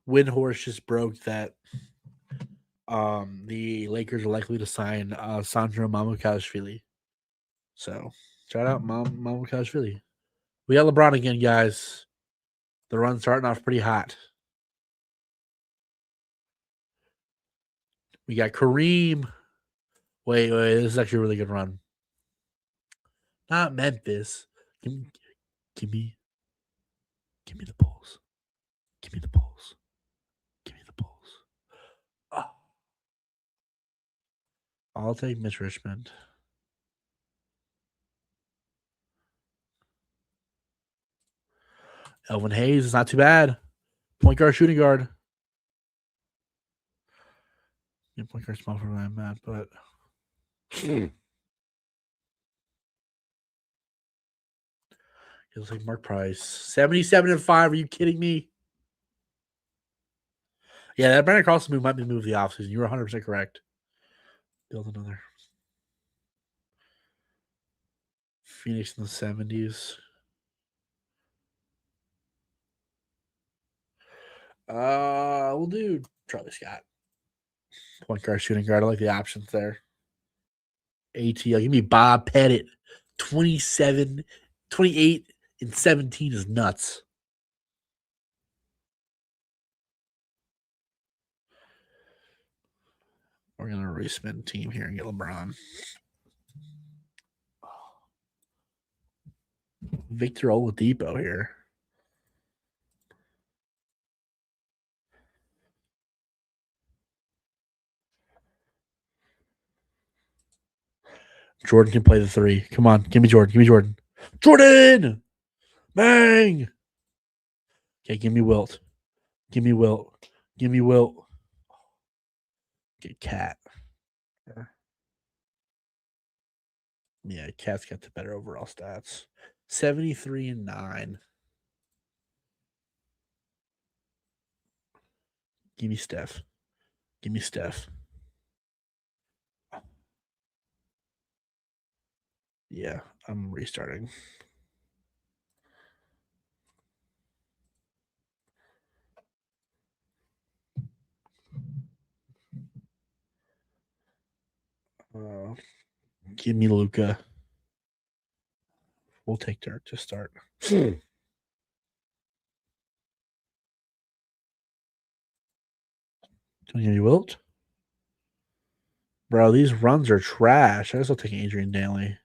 Windhorse just broke that the Lakers are likely to sign Sandro Mamukashvili. So shout out Mamukashvili. We got LeBron again, guys. The run's starting off pretty hot. We got Kareem. Wait, this is actually a really good run. Not Memphis. Give me the Bulls. Give me the Bulls. Give me the Bulls. Oh. I'll take Mitch Richmond. Elvin Hayes is not too bad. Point guard, shooting guard. Yeah, point guard small for where I'm at, but it looks like Mark Price. 77-5. Are you kidding me? Yeah, that Brandon Carlson move might be the move of the offseason. You were 100% correct. Build another. Phoenix in the 70s. We'll do Charlie Scott. Point guard, shooting guard. I like the options there. ATL. Give me Bob Pettit. 27, 28, and 17 is nuts. We're going to respin team here and get LeBron. Victor Oladipo here. Jordan can play the three. Come on. Give me Jordan. Give me Jordan. Jordan! Bang! Okay, give me Wilt. Give me Wilt. Give me Wilt. Get Cat. Yeah, Cat's got the better overall stats. 73-9. Give me Steph. Give me Steph. Yeah, I'm restarting. Give me Luca. We'll take Dirk to start. Don't give me Wilt. Bro, these runs are trash. I guess I'll take Adrian Daly.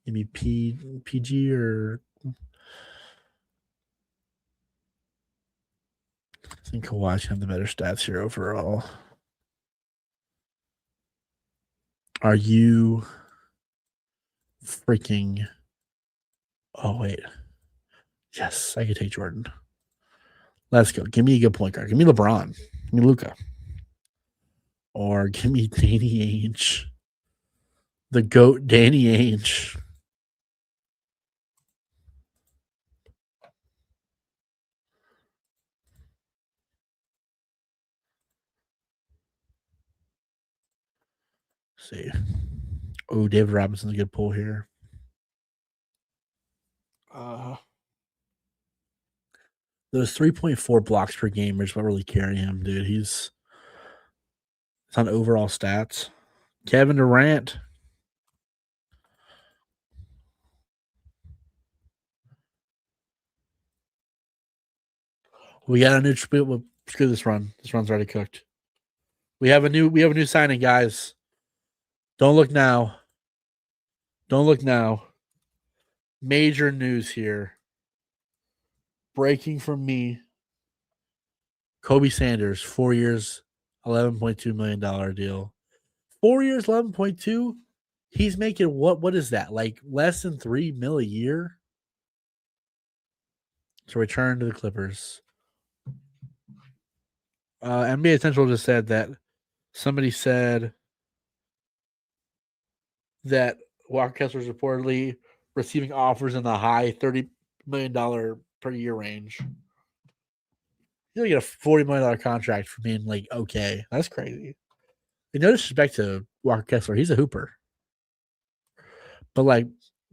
Give me PG or I think Kawhi have the better stats here overall. Are you freaking? Oh wait, yes, I can take Jordan. Let's go. Give me a good point guard. Give me LeBron. Give me Luca. Or give me Danny Ainge. The GOAT, Danny Ainge. Let's see. Oh, David Robinson's a good pull here. Those 3.4 blocks per game is what really carry him, dude. It's on overall stats. Kevin Durant. We got a new screw this run. This run's already cooked. We have a new signing, guys. Don't look now. Don't look now. Major news here. Breaking from me. Kobe Sanders, 4 years, $11.2 million deal. 4 years, 11.2. He's making what is that? Like less than $3 million a year? To return to the Clippers. NBA Essential just said that somebody said that Walker Kessler is reportedly receiving offers in the high $30 million per year range. He'll get a $40 million contract for being like okay. That's crazy. And no disrespect to Walker Kessler, he's a hooper. But like,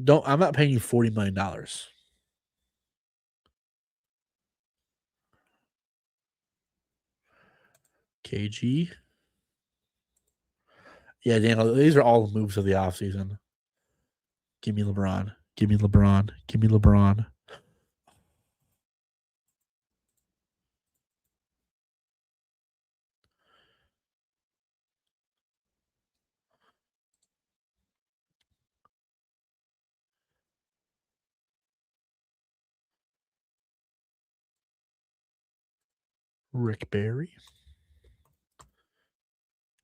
I'm not paying you $40 million. KG. Yeah, Daniel, these are all the moves of the offseason. Give me LeBron. Give me LeBron. Give me LeBron. Rick Barry.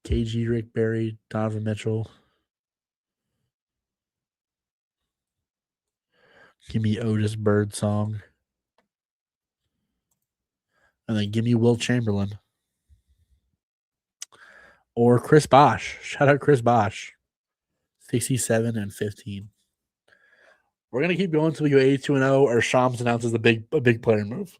KG, Rick Barry, Donovan Mitchell. Give me Otis Birdsong. And then give me Will Chamberlain. Or Chris Bosh. Shout out Chris Bosh. 67 and 15. We're going to keep going until we go 82-0 or Shams announces a big player move.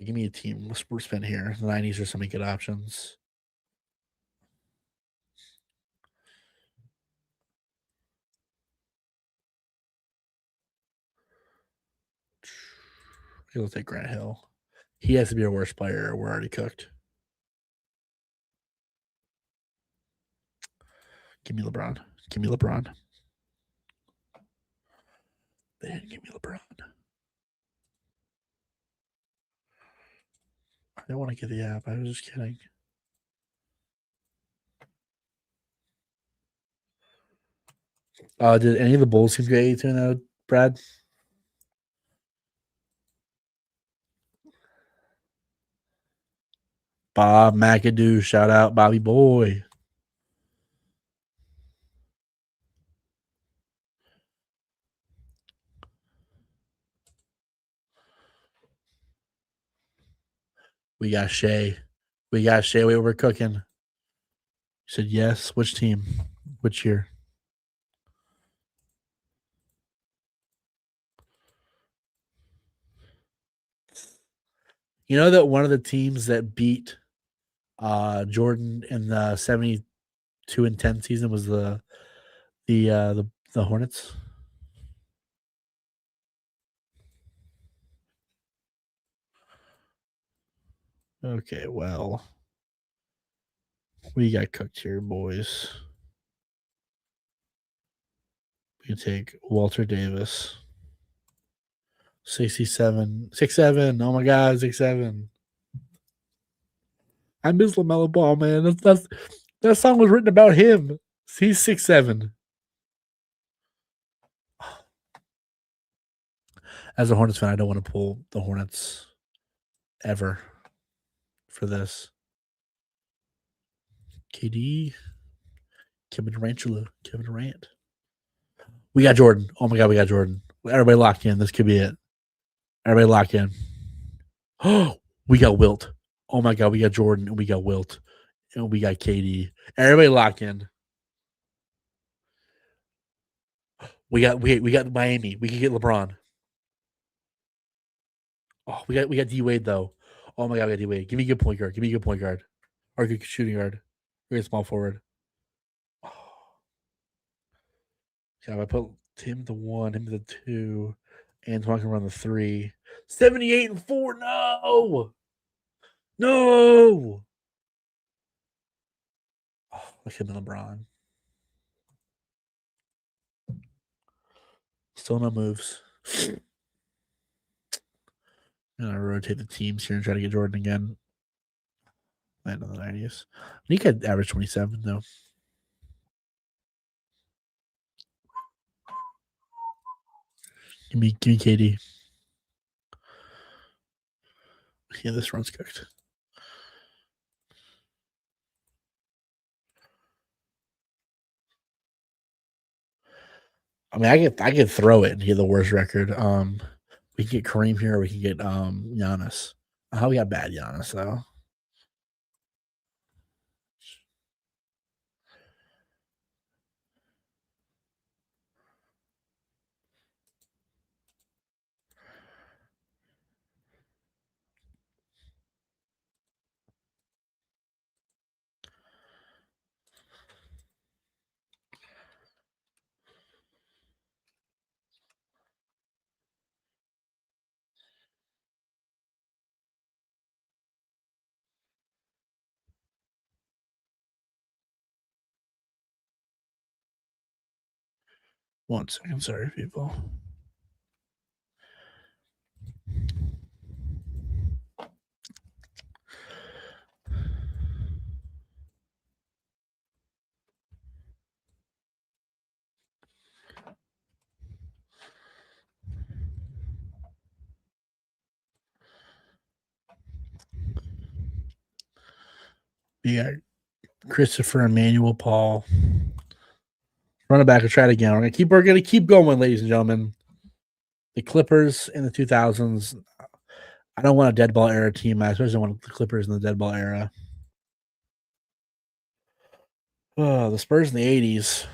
Give me a team. We're spin here. The 90s are some good options. We'll take Grant Hill. He has to be our worst player. We're already cooked. Give me LeBron. Give me LeBron. They didn't give me LeBron. I don't want to get the app. I was just kidding. Did any of the Bulls teams get 82 now, Brad? Bob McAdoo, shout out Bobby Boy. We got Shea. We got Shea. We're cooking. He said yes. Which team? Which year? You know that one of the teams that beat Jordan in the 72 and 10 season was the Hornets. Okay, well, we got cooked here, boys. We can take Walter Davis. 67. 6'7". Oh my god, 6'7". I miss LaMelo Ball, man. That song was written about him. He's 6'7". As a Hornets fan, I don't want to pull the Hornets ever for this. KD, Kevin Durant. We got Jordan. Oh my god, we got Jordan. Everybody locked in. This could be it. Everybody lock in. Oh, We got Wilt. Oh my god, we got Jordan and we got Wilt and we got KD. Everybody lock in. We got Miami. We can get LeBron. Oh, we got D Wade though. Oh my god, we got D Wade. Give me a good point guard. Give me a good point guard or a good shooting guard. Or a small forward. Oh, yeah, if I put him the one, him the two, Antoine can run the three. 78-4. No, no. Oh, look at LeBron. Still no moves. I'm gonna rotate the teams here and try to get Jordan again. Land in the 90s. He could average 27 though. Give me KD. Yeah, this run's cooked. I mean, I could throw it and get the worst record. We can get Kareem here, or we can get Giannis. How we got bad Giannis though? One second, sorry, people. We got Christopher Emmanuel Paul. Run it back and try it again. We're gonna keep going, ladies and gentlemen. The Clippers in the 2000s. I don't want a dead ball era team. I especially want the Clippers in the dead ball era. Oh, the Spurs in the 80s.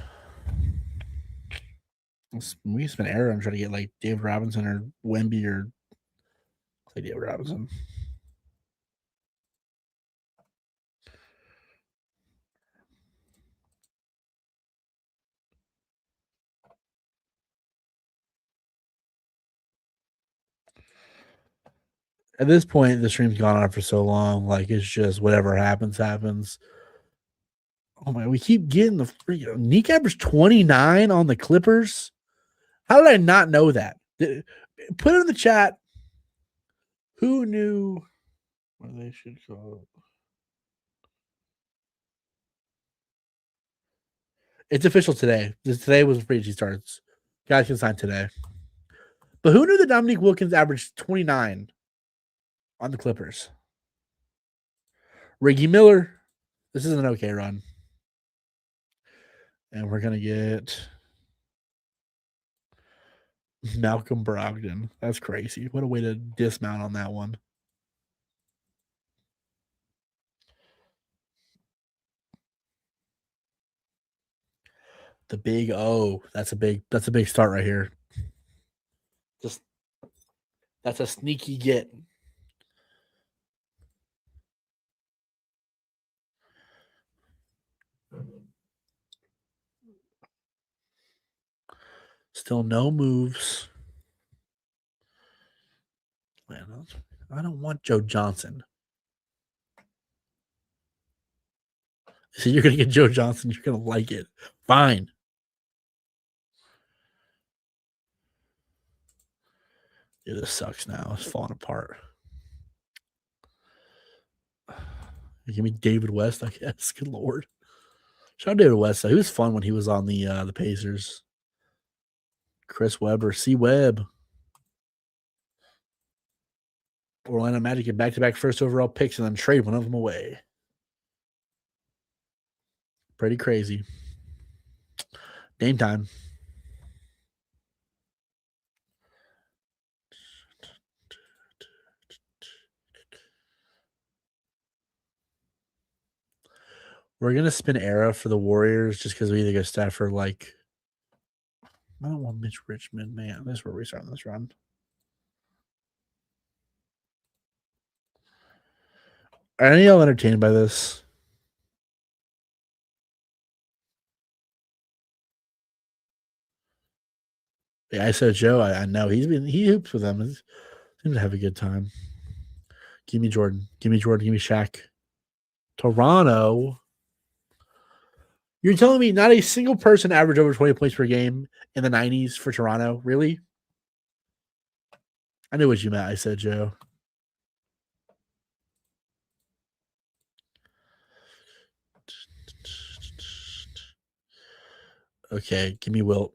We spent era and try to get like Dave Robinson or Wemby or play Dave Robinson. At this point, the stream's gone on for so long. Like it's just whatever happens, happens. Oh my! We keep getting the free. Nick averaged 29 on the Clippers. How did I not know that? Put it in the chat. Who knew what they should call it? It's official today. Today was free agency starts. Guys can sign today. But who knew that Dominique Wilkins averaged 29 on the Clippers? Reggie Miller. This is an okay run. And we're going to get Malcolm Brogdon. That's crazy. What a way to dismount on that one. The big O. That's a big start right here. Just that's a sneaky get. Still no moves. Man, I don't want Joe Johnson. So you're gonna get Joe Johnson. You're gonna like it. Fine. Dude, this sucks now. It's falling apart. Give me David West, I guess. Good lord. Shout out David West. He was fun when he was on the Pacers. Chris Webber, C Webb. Orlando Magic get back-to-back first overall picks and then trade one of them away. Pretty crazy. Game time. We're gonna spin era for the Warriors just because we either get Stafford like. I don't want Mitch Richmond, man. This is where we start on this run. Are any of y'all entertained by this? Yeah, I said Joe. I know he hoops with them. Seems to have a good time. Give me Jordan. Give me Jordan. Give me Shaq. Toronto. You're telling me not a single person averaged over 20 points per game in the 90s for Toronto? Really? I knew what you meant. I said Joe. Okay, give me Wilt.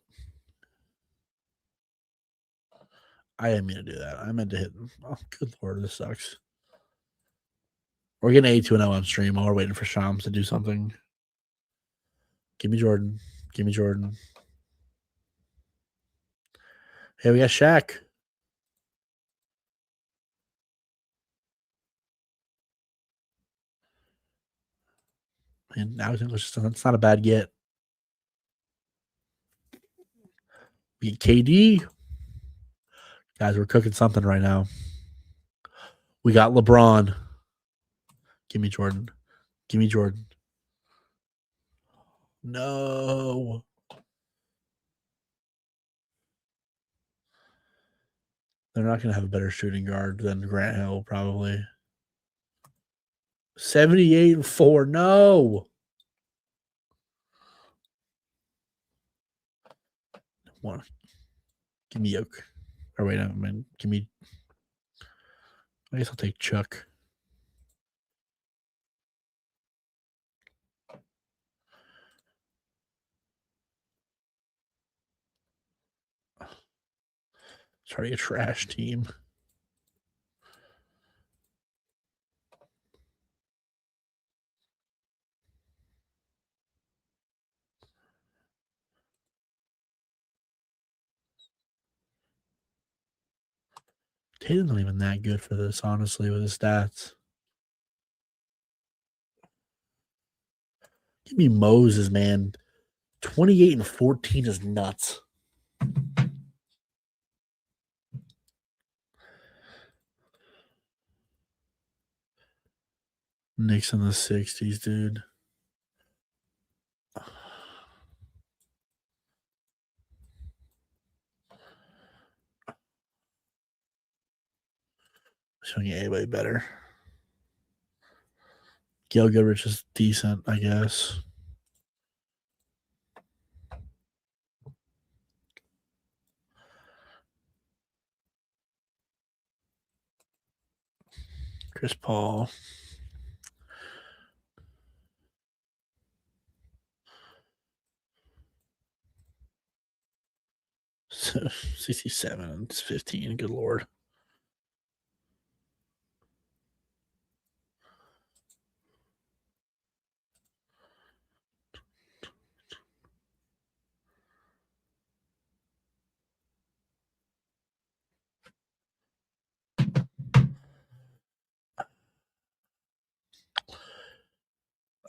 I didn't mean to do that. I meant to hit. Oh, good lord, this sucks. We're getting 82-0 on stream while we're waiting for Shams to do something. Give me Jordan. Give me Jordan. Hey, we got Shaq. And now it's not a bad get. We get KD. Guys, we're cooking something right now. We got LeBron. Give me Jordan. Give me Jordan. No. They're not going to have a better shooting guard than Grant Hill, probably. 78-4. No. One. Give me Yoke. Or wait, I mean, give me. I guess I'll take Chuck. It's already a trash team. Tatum's not even that good for this, honestly, with his stats. Give me Moses, man. 28-14 is nuts. Knicks in the 60s, dude. Showing you anybody better. Gail Goodrich is decent, I guess. Chris Paul. So 67 and 15. Good lord.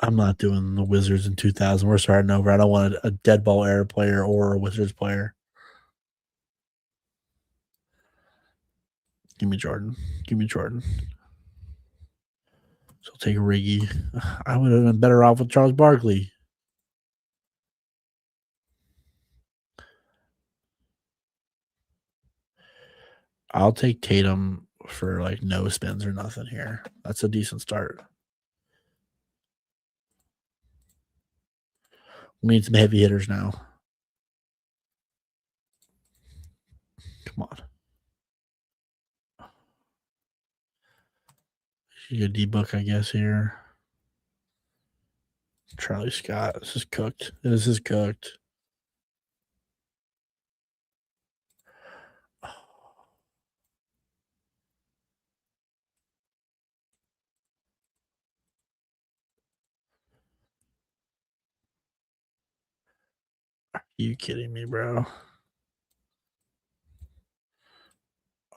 I'm not doing the Wizards in 2000. We're starting over. I don't want a dead ball era player or a Wizards player. Give me Jordan. Give me Jordan. So I'll take Riggy. I would have been better off with Charles Barkley. I'll take Tatum for like no spins or nothing here. That's a decent start. We need some heavy hitters now. Come on. You get D-Book, I guess, here. Charlie Scott. This is cooked. This is cooked. Are you kidding me, bro?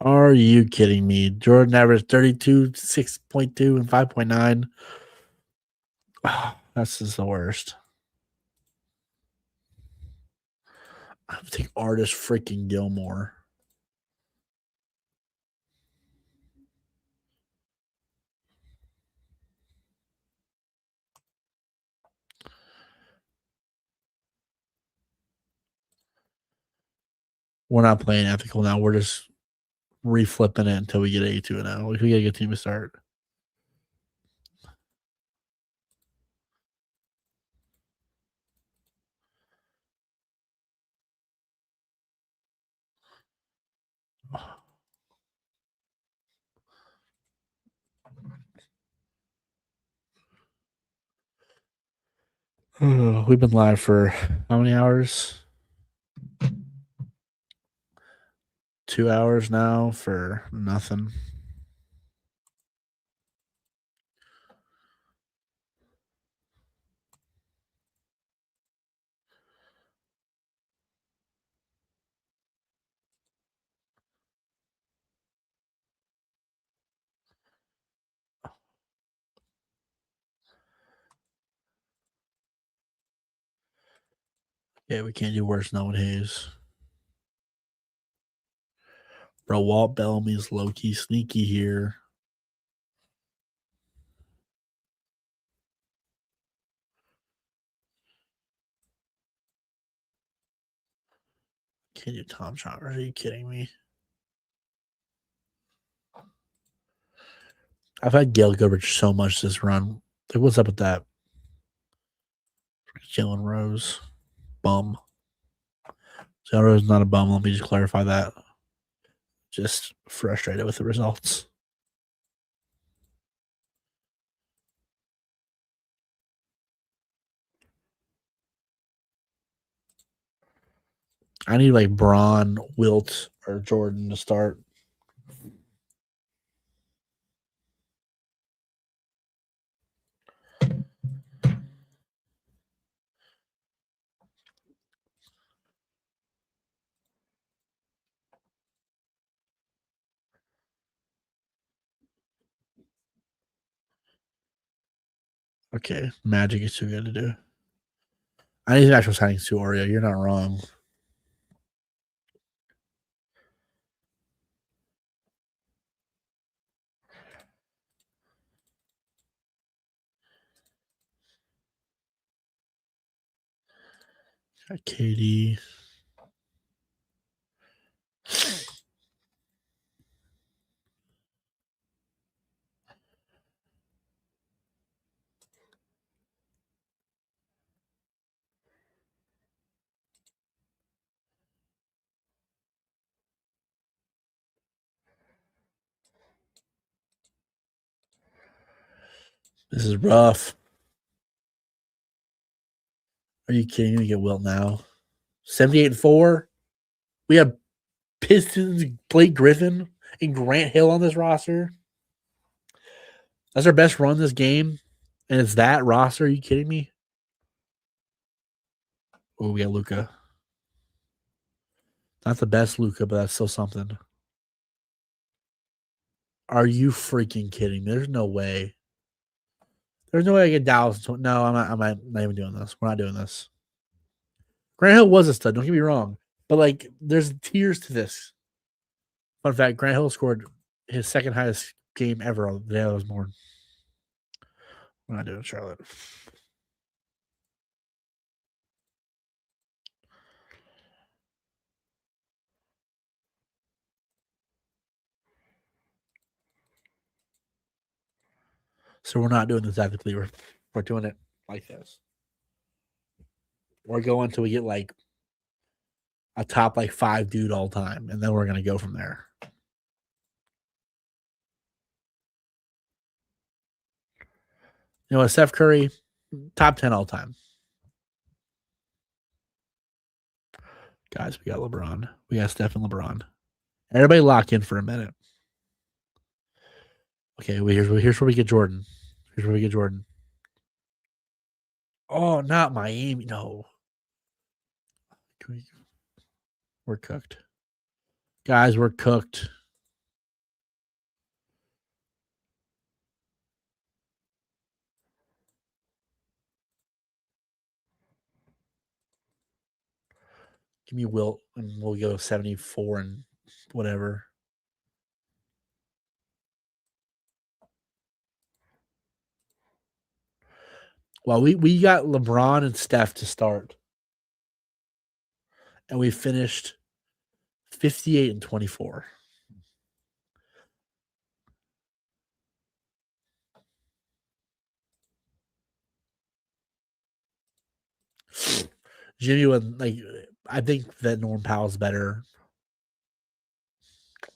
Are you kidding me? Jordan averaged 32, 6.2, and 5.9. That's just the worst. I would take Artist freaking Gilmore. We're not playing ethical now. We're just reflipping it until we get 82 now. We gotta get team to start. We've been live for how many hours? 2 hours now for nothing. Yeah, we can't do worse nowadays. Bro, Walt Bellamy's low key sneaky here. Can't do Tom Chalmers. Are you kidding me? I've had Gail Goodrich so much this run. Like, what's up with that? Jalen Rose. Bum. Jalen Rose is not a bum. Let me just clarify that. Just frustrated with the results. I need like Braun, Wilt, or Jordan to start. Okay, Magic is too good to do. I need actual signings too, Oreo. You're not wrong. Got KD. This is rough. Are you kidding me? We get Wilt now. 78-4. We have Pistons, Blake Griffin, and Grant Hill on this roster. That's our best run this game. And it's that roster. Are you kidding me? Oh, we got Luca. Not the best Luca, but that's still something. Are you freaking kidding me? There's no way. There's no way I get Dallas. No, I'm not even doing this. We're not doing this. Grant Hill was a stud. Don't get me wrong. But, like, there's tiers to this. Fun fact, Grant Hill scored his second highest game ever on the day I was born. We're not doing Charlotte. So we're not doing this tactically. We're doing it like this. We're going until we get, like, a top, like, 5 dude all time. And then we're going to go from there. You know what? Steph Curry, top 10 all time. Guys, we got LeBron. We got Steph and LeBron. Everybody lock in for a minute. Okay, here's where we get Jordan. Here's where we get Jordan. Oh, not Miami. No. We're cooked. Guys, we're cooked. Give me Wilt, and we'll go 74 and whatever. Well, we got LeBron and Steph to start, and we finished 58 and 24. Jimmy would like. I think that Norm Powell's better.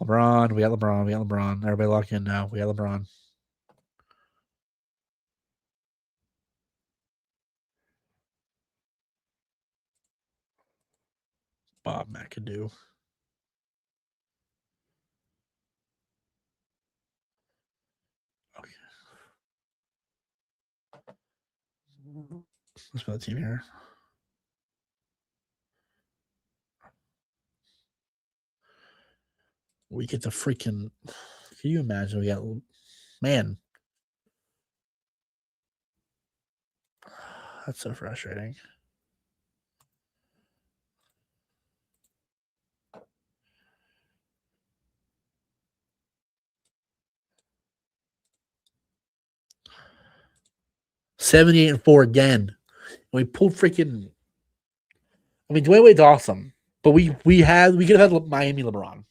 LeBron, we got LeBron, we got LeBron. Everybody lock in now. We got LeBron. Bob McAdoo. Okay. Let's put the team here. We get the freaking. Can you imagine? We got man. That's so frustrating. $78 and 4 again. And we pulled freaking. I mean, Dwayne Wade's awesome, but we could have had Miami LeBron.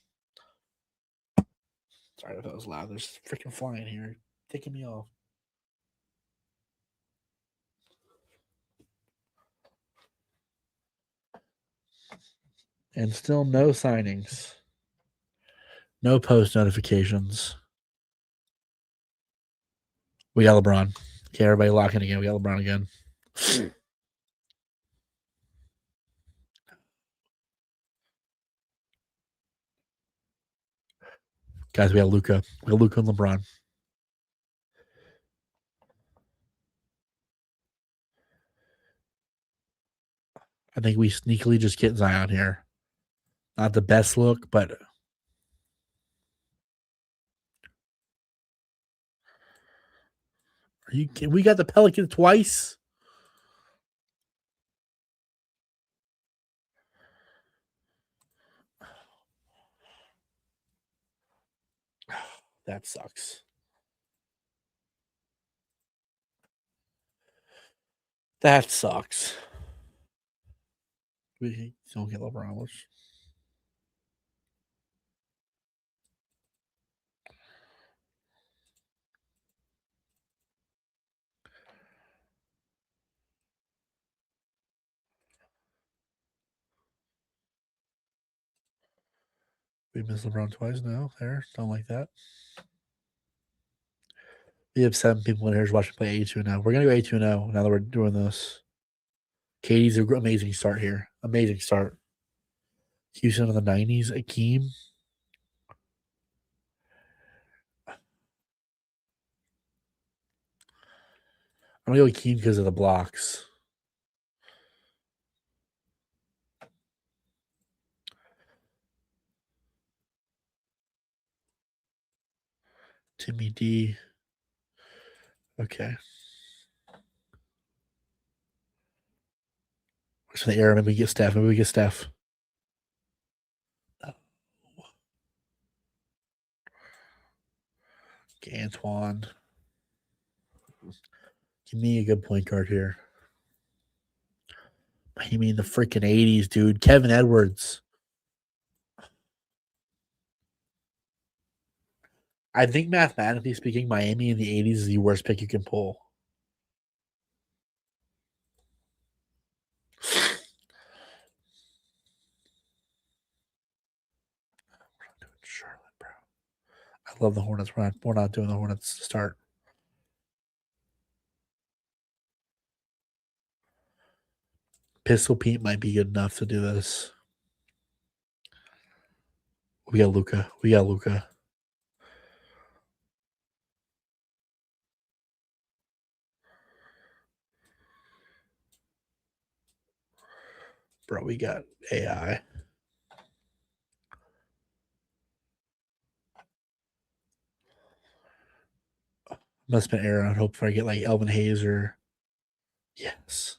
Sorry if that was loud. There's freaking flying here, taking me off. And still no signings. No post notifications. We got LeBron. Okay, everybody locking again. We got LeBron again. Guys, we got Luca. We got Luca and LeBron. I think we sneakily just get Zion here. Not the best look, but we got the Pelicans twice. That sucks. That sucks. We don't get LeBron. We missed LeBron twice now. There. Don't like that. We have 7 people in here watching play 82 now. We're going to go 82 now that we're doing this. Katie's an amazing start here. Amazing start. Houston in the 90s. Akeem. I'm going to go Akeem because of the blocks. Timmy D. Okay. Where's the error? Maybe we get Steph. Okay, Antoine. Give me a good point guard here. You mean the freaking 80s, dude. Kevin Edwards. I think mathematically speaking, Miami in the 80s is the worst pick you can pull. We're not doing Charlotte, bro. I love the Hornets. We're not doing the Hornets to start. Pistol Pete might be good enough to do this. We got Luca. Bro, we got AI. Must have been Aaron. I hope I get like Elvin Hayes or yes.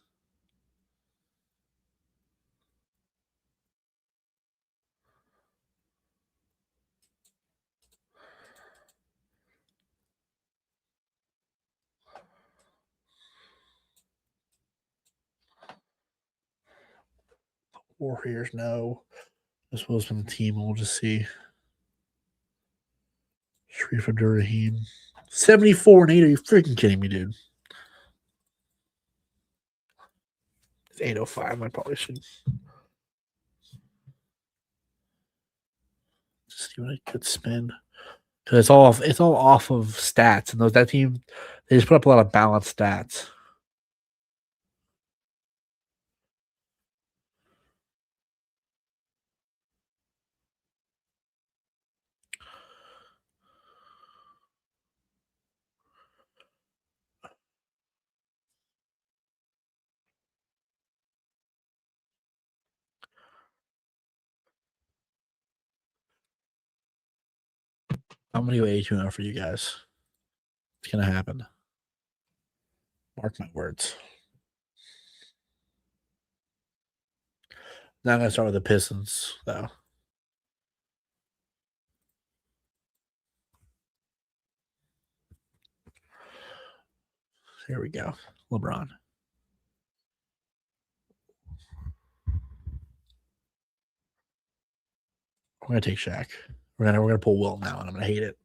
Warriors, no. This was from the team. We'll just see. Sharif Abdurrahim. 74 and 8. Are you freaking kidding me, dude? It's 805. I probably should just see what I could spend. Because it's all off of stats. And that team, they just put up a lot of balanced stats. I'm gonna go 82 for you guys. It's gonna happen. Mark my words. Now I'm gonna start with the Pistons, though. Here we go. LeBron. We're gonna take Shaq. We're gonna pull Wilt now, and I'm gonna hate it.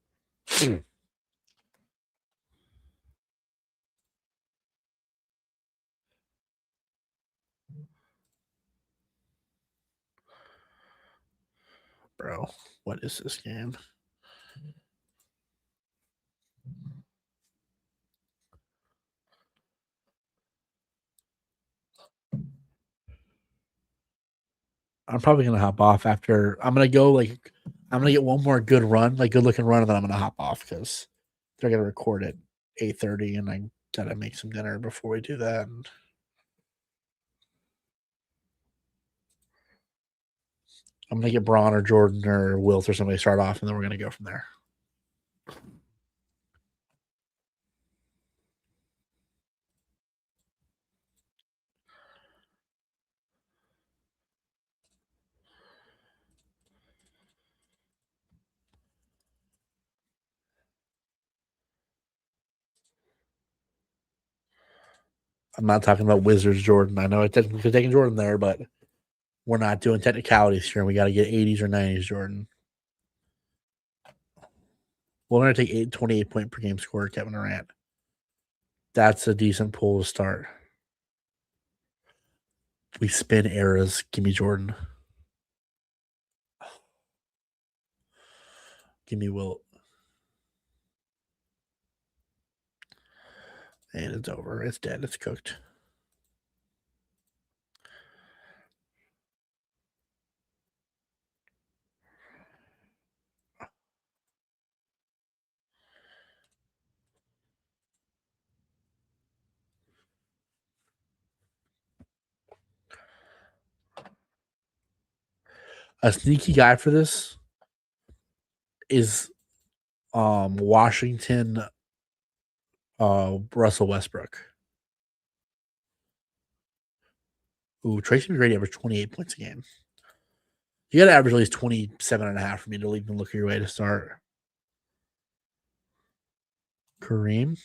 Bro, what is this game? I'm probably gonna hop off after. I'm gonna get one more good run, like good looking run, and then I'm gonna hop off because they're gonna record at 8:30, and I gotta make some dinner before we do that. And I'm gonna get Braun or Jordan or Wilt or somebody start off, and then we're gonna go from there. I'm not talking about Wizards Jordan. I know I technically taking Jordan there, but we're not doing technicalities here. We got to get 80s or 90s Jordan. We're going to take 28 point per game score, Kevin Durant. That's a decent pull to start. We spin eras. Give me Jordan. Give me Wilt. And it's over. It's dead. It's cooked. A sneaky guy for this is Washington Russell Westbrook. Ooh, Tracy McGrady averaged 28 points a game. You got to average at least 27.5 for me to even look your way to start. Kareem.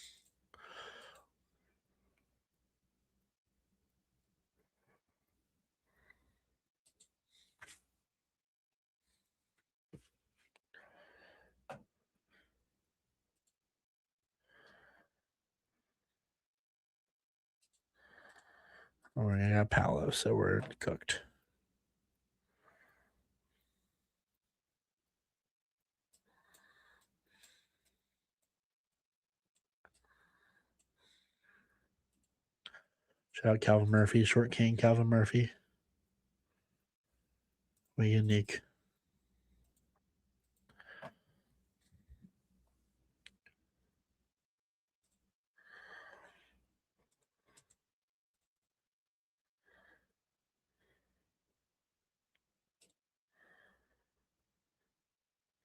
All right, I got Paolo, so we're cooked. Shout out Calvin Murphy, Short King, Calvin Murphy. What unique.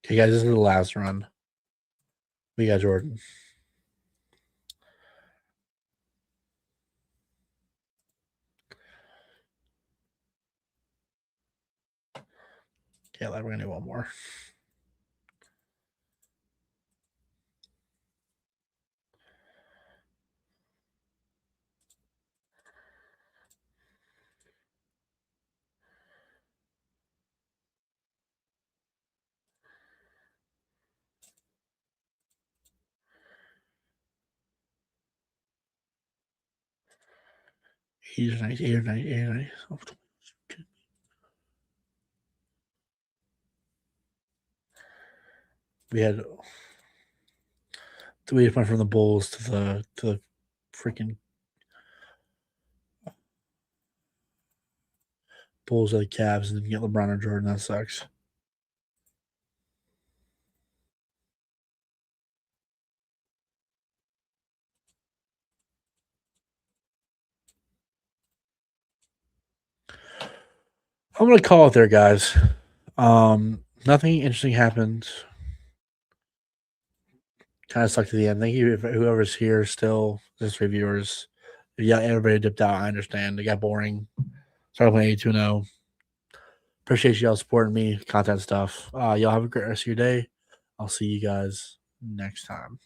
Okay, guys, this is the last run. We got Jordan. Yeah, we're gonna do one more. He's nice. He's nice. He's nice. We had 3 went from the Bulls to the freaking Bulls or the Cavs, and then get LeBron or Jordan. That sucks. I'm gonna call it there, guys. Nothing interesting happened. Kind of sucked at the end. Thank you, whoever's here still, just reviewers. Yeah, everybody dipped out. I understand. It got boring. Started playing 8-2-0. Appreciate y'all supporting me, content stuff. Y'all have a great rest of your day. I'll see you guys next time.